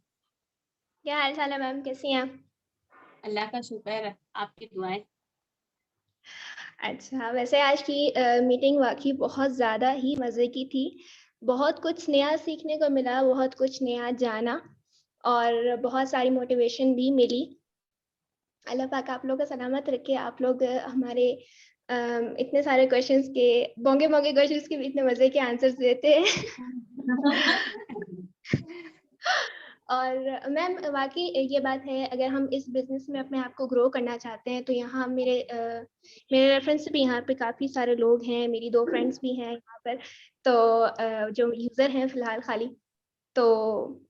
क्या हाल चाल है मैम, कैसी हैं आप? अल्लाह का शुक्र, आपकी दुआएं। अच्छा, वैसे आज की मीटिंग वाकई बहुत ज़्यादा ही मज़े की थी। बहुत कुछ नया सीखने को मिला, बहुत कुछ नया जाना और बहुत सारी मोटिवेशन भी मिली। अल्लाह पाक आप लोग का सलामत रखे। आप लोग हमारे इतने सारे क्वेश्चंस के बोंगे-बोंगे क्वेश्चंस के भी इतने मज़े के आंसर्स देते हैं। और मैम वाक़ई ये बात है, अगर हम इस बिज़नेस में अपने आप को ग्रो करना चाहते हैं तो यहाँ मेरे रेफ़रेंस से भी यहाँ पे काफ़ी सारे लोग हैं, मेरी 2 फ्रेंड्स भी हैं यहाँ पर। तो जो यूज़र हैं फ़िलहाल खाली। तो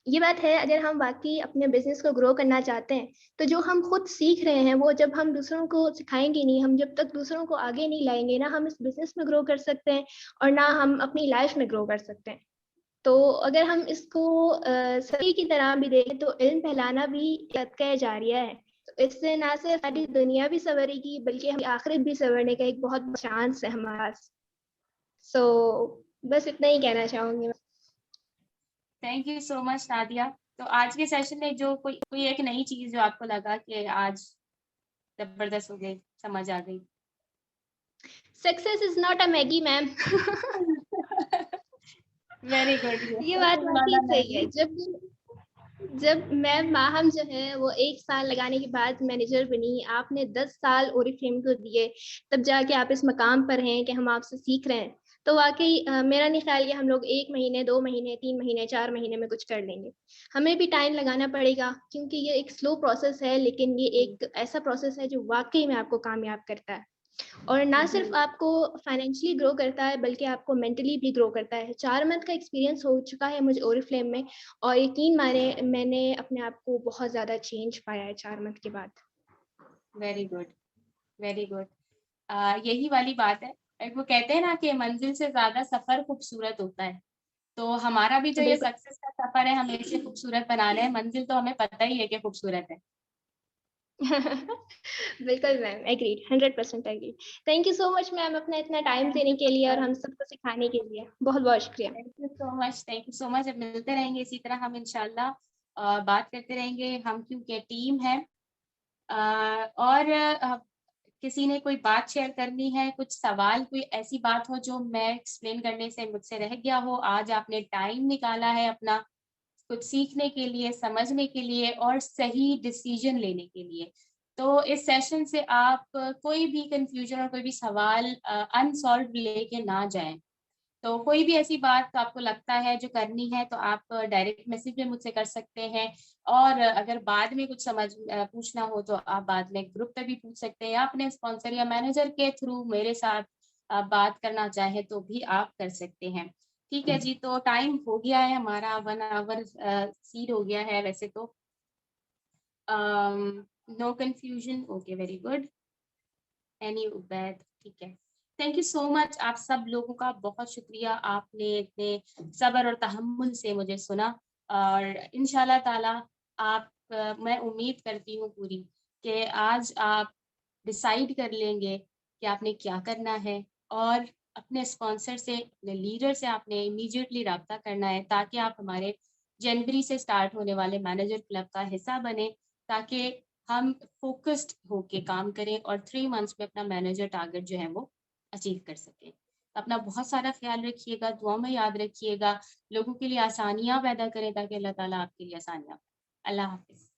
ये बात है, अगर हम वाक़ई अपने बिज़नेस को ग्रो करना चाहते हैं, तो जो हम खुद सीख रहे हैं वो जब हम दूसरों को सिखाएँगे नहीं, हम जब तक दूसरों को आगे नहीं लाएँगे, ना हम इस बिज़नेस में ग्रो कर सकते हैं और ना हम अपनी लाइफ़ में ग्रो कर सकते हैं। तो अगर हम इसको सही की तरह भी देखें तो इल्म फैलाना भी सदका जारिया है। तो इससे ना सिर्फ सारी दुनिया भी सँवरेगी बल्कि हमारी आखिरत भी सँवरने का एक बहुत बड़ा चांस है हमारे पास। सो बस इतना ही कहना चाहूँगी मैं। Thank you so much Nadia. तो आज के सेशन में जो कोई एक नई चीज जो आपको लगा कि आज जबरदस्त हो गई, समझ आ गई? Success is not a Maggi ma'am. Very good. ये बात वाक़ई सही है। जब मैम माहम जो है वो 1 साल लगाने के बाद मैनेजर बनी, आपने 10 साल ओरिफ्लेम को दिए, तब जाके आप इस मकाम पर हैं कि हम आपसे सीख रहे हैं। तो वाक़ई मेरा नहीं ख़्याल कि हम लोग 1 महीने, 2 महीने, 3 महीने, 4 महीने में कुछ कर लेंगे। हमें भी टाइम लगाना पड़ेगा क्योंकि ये एक स्लो प्रोसेस है, लेकिन ये एक ऐसा प्रोसेस है जो वाक़ई में आपको कामयाब करता है। और ना सिर्फ आपको फाइनेंशियली ग्रो करता है बल्कि आपको मेंटली भी ग्रो करता है। 4 मंथ का एक्सपीरियंस हो चुका है मुझे ओरिफ्लेम में और यकीन माने मैंने अपने आप को बहुत ज़्यादा चेंज पाया है 4 मंथ के बाद। Very good, very good. यही वाली बात है। वो कहते हैं ना कि मंजिल से ज्यादा सफर खूबसूरत होता है। तो हमारा भी जो ये बिल्कुल। सक्सेस का सफर है, हमें इसे खूबसूरत बनाना है। मंजिल तो हमें पता ही है कि खूबसूरत है। बिल्कुल ma'am, agreed, 100% agreed. Thank you so much ma'am अपना इतना टाइम देने के लिए और हम सबको सिखाने के लिए। बहुत-बहुत शुक्रिया। Thank you so much, thank you so much. अब मिलते रहेंगे इसी तरह, हम इंशाल्लाह बात करते रहेंगे। हम क्योंकि टीम है। और किसी ने कोई बात शेयर करनी है, कुछ सवाल, कोई ऐसी बात हो जो मैं एक्सप्लेन करने से मुझसे रह गया हो, आज आपने टाइम निकाला है अपना कुछ सीखने के लिए, समझने के लिए और सही डिसीजन लेने के लिए, तो इस सेशन से आप कोई भी कंफ्यूजन और कोई भी सवाल अनसॉल्व लेके ना जाएं। तो कोई भी ऐसी बात आपको लगता है जो करनी है, तो आप डायरेक्ट मैसेज में मुझसे कर सकते हैं। और अगर बाद में कुछ पूछना हो तो आप बाद में ग्रुप पे भी पूछ सकते हैं, या अपने स्पॉन्सर या मैनेजर के थ्रू मेरे साथ बात करना चाहे तो भी आप कर सकते हैं। ठीक है जी, तो टाइम हो गया है हमारा, 1 आवर सीड हो गया है वैसे तो। No confusion, okay, very good. Any Ubaid, ठीक है। Thank you so much. आप सब लोगों का बहुत शुक्रिया, आपने इतने सब्र और तहम्मुल से मुझे सुना। और इंशाल्लाह ताला आप मैं उम्मीद करती हूँ पूरी कि आज आप डिसाइड कर लेंगे कि आपने क्या करना है, और अपने स्पॉन्सर से, अपने लीडर से आपने इमीडिएटली रब्ता करना है, ताकि आप हमारे जनवरी से स्टार्ट होने वाले मैनेजर क्लब का हिस्सा बने, ताकि हम फोकस्ड होके काम करें और 3 मंथ्स में अपना मैनेजर टारगेट जो है वो अचीव कर सकें। अपना बहुत सारा ख्याल रखिएगा, दुआ में याद रखिएगा, लोगों के लिए आसानियाँ पैदा करें ताकि अल्लाह ताला आपके लिए आसानियाँ। अल्लाह हाफ़िज़।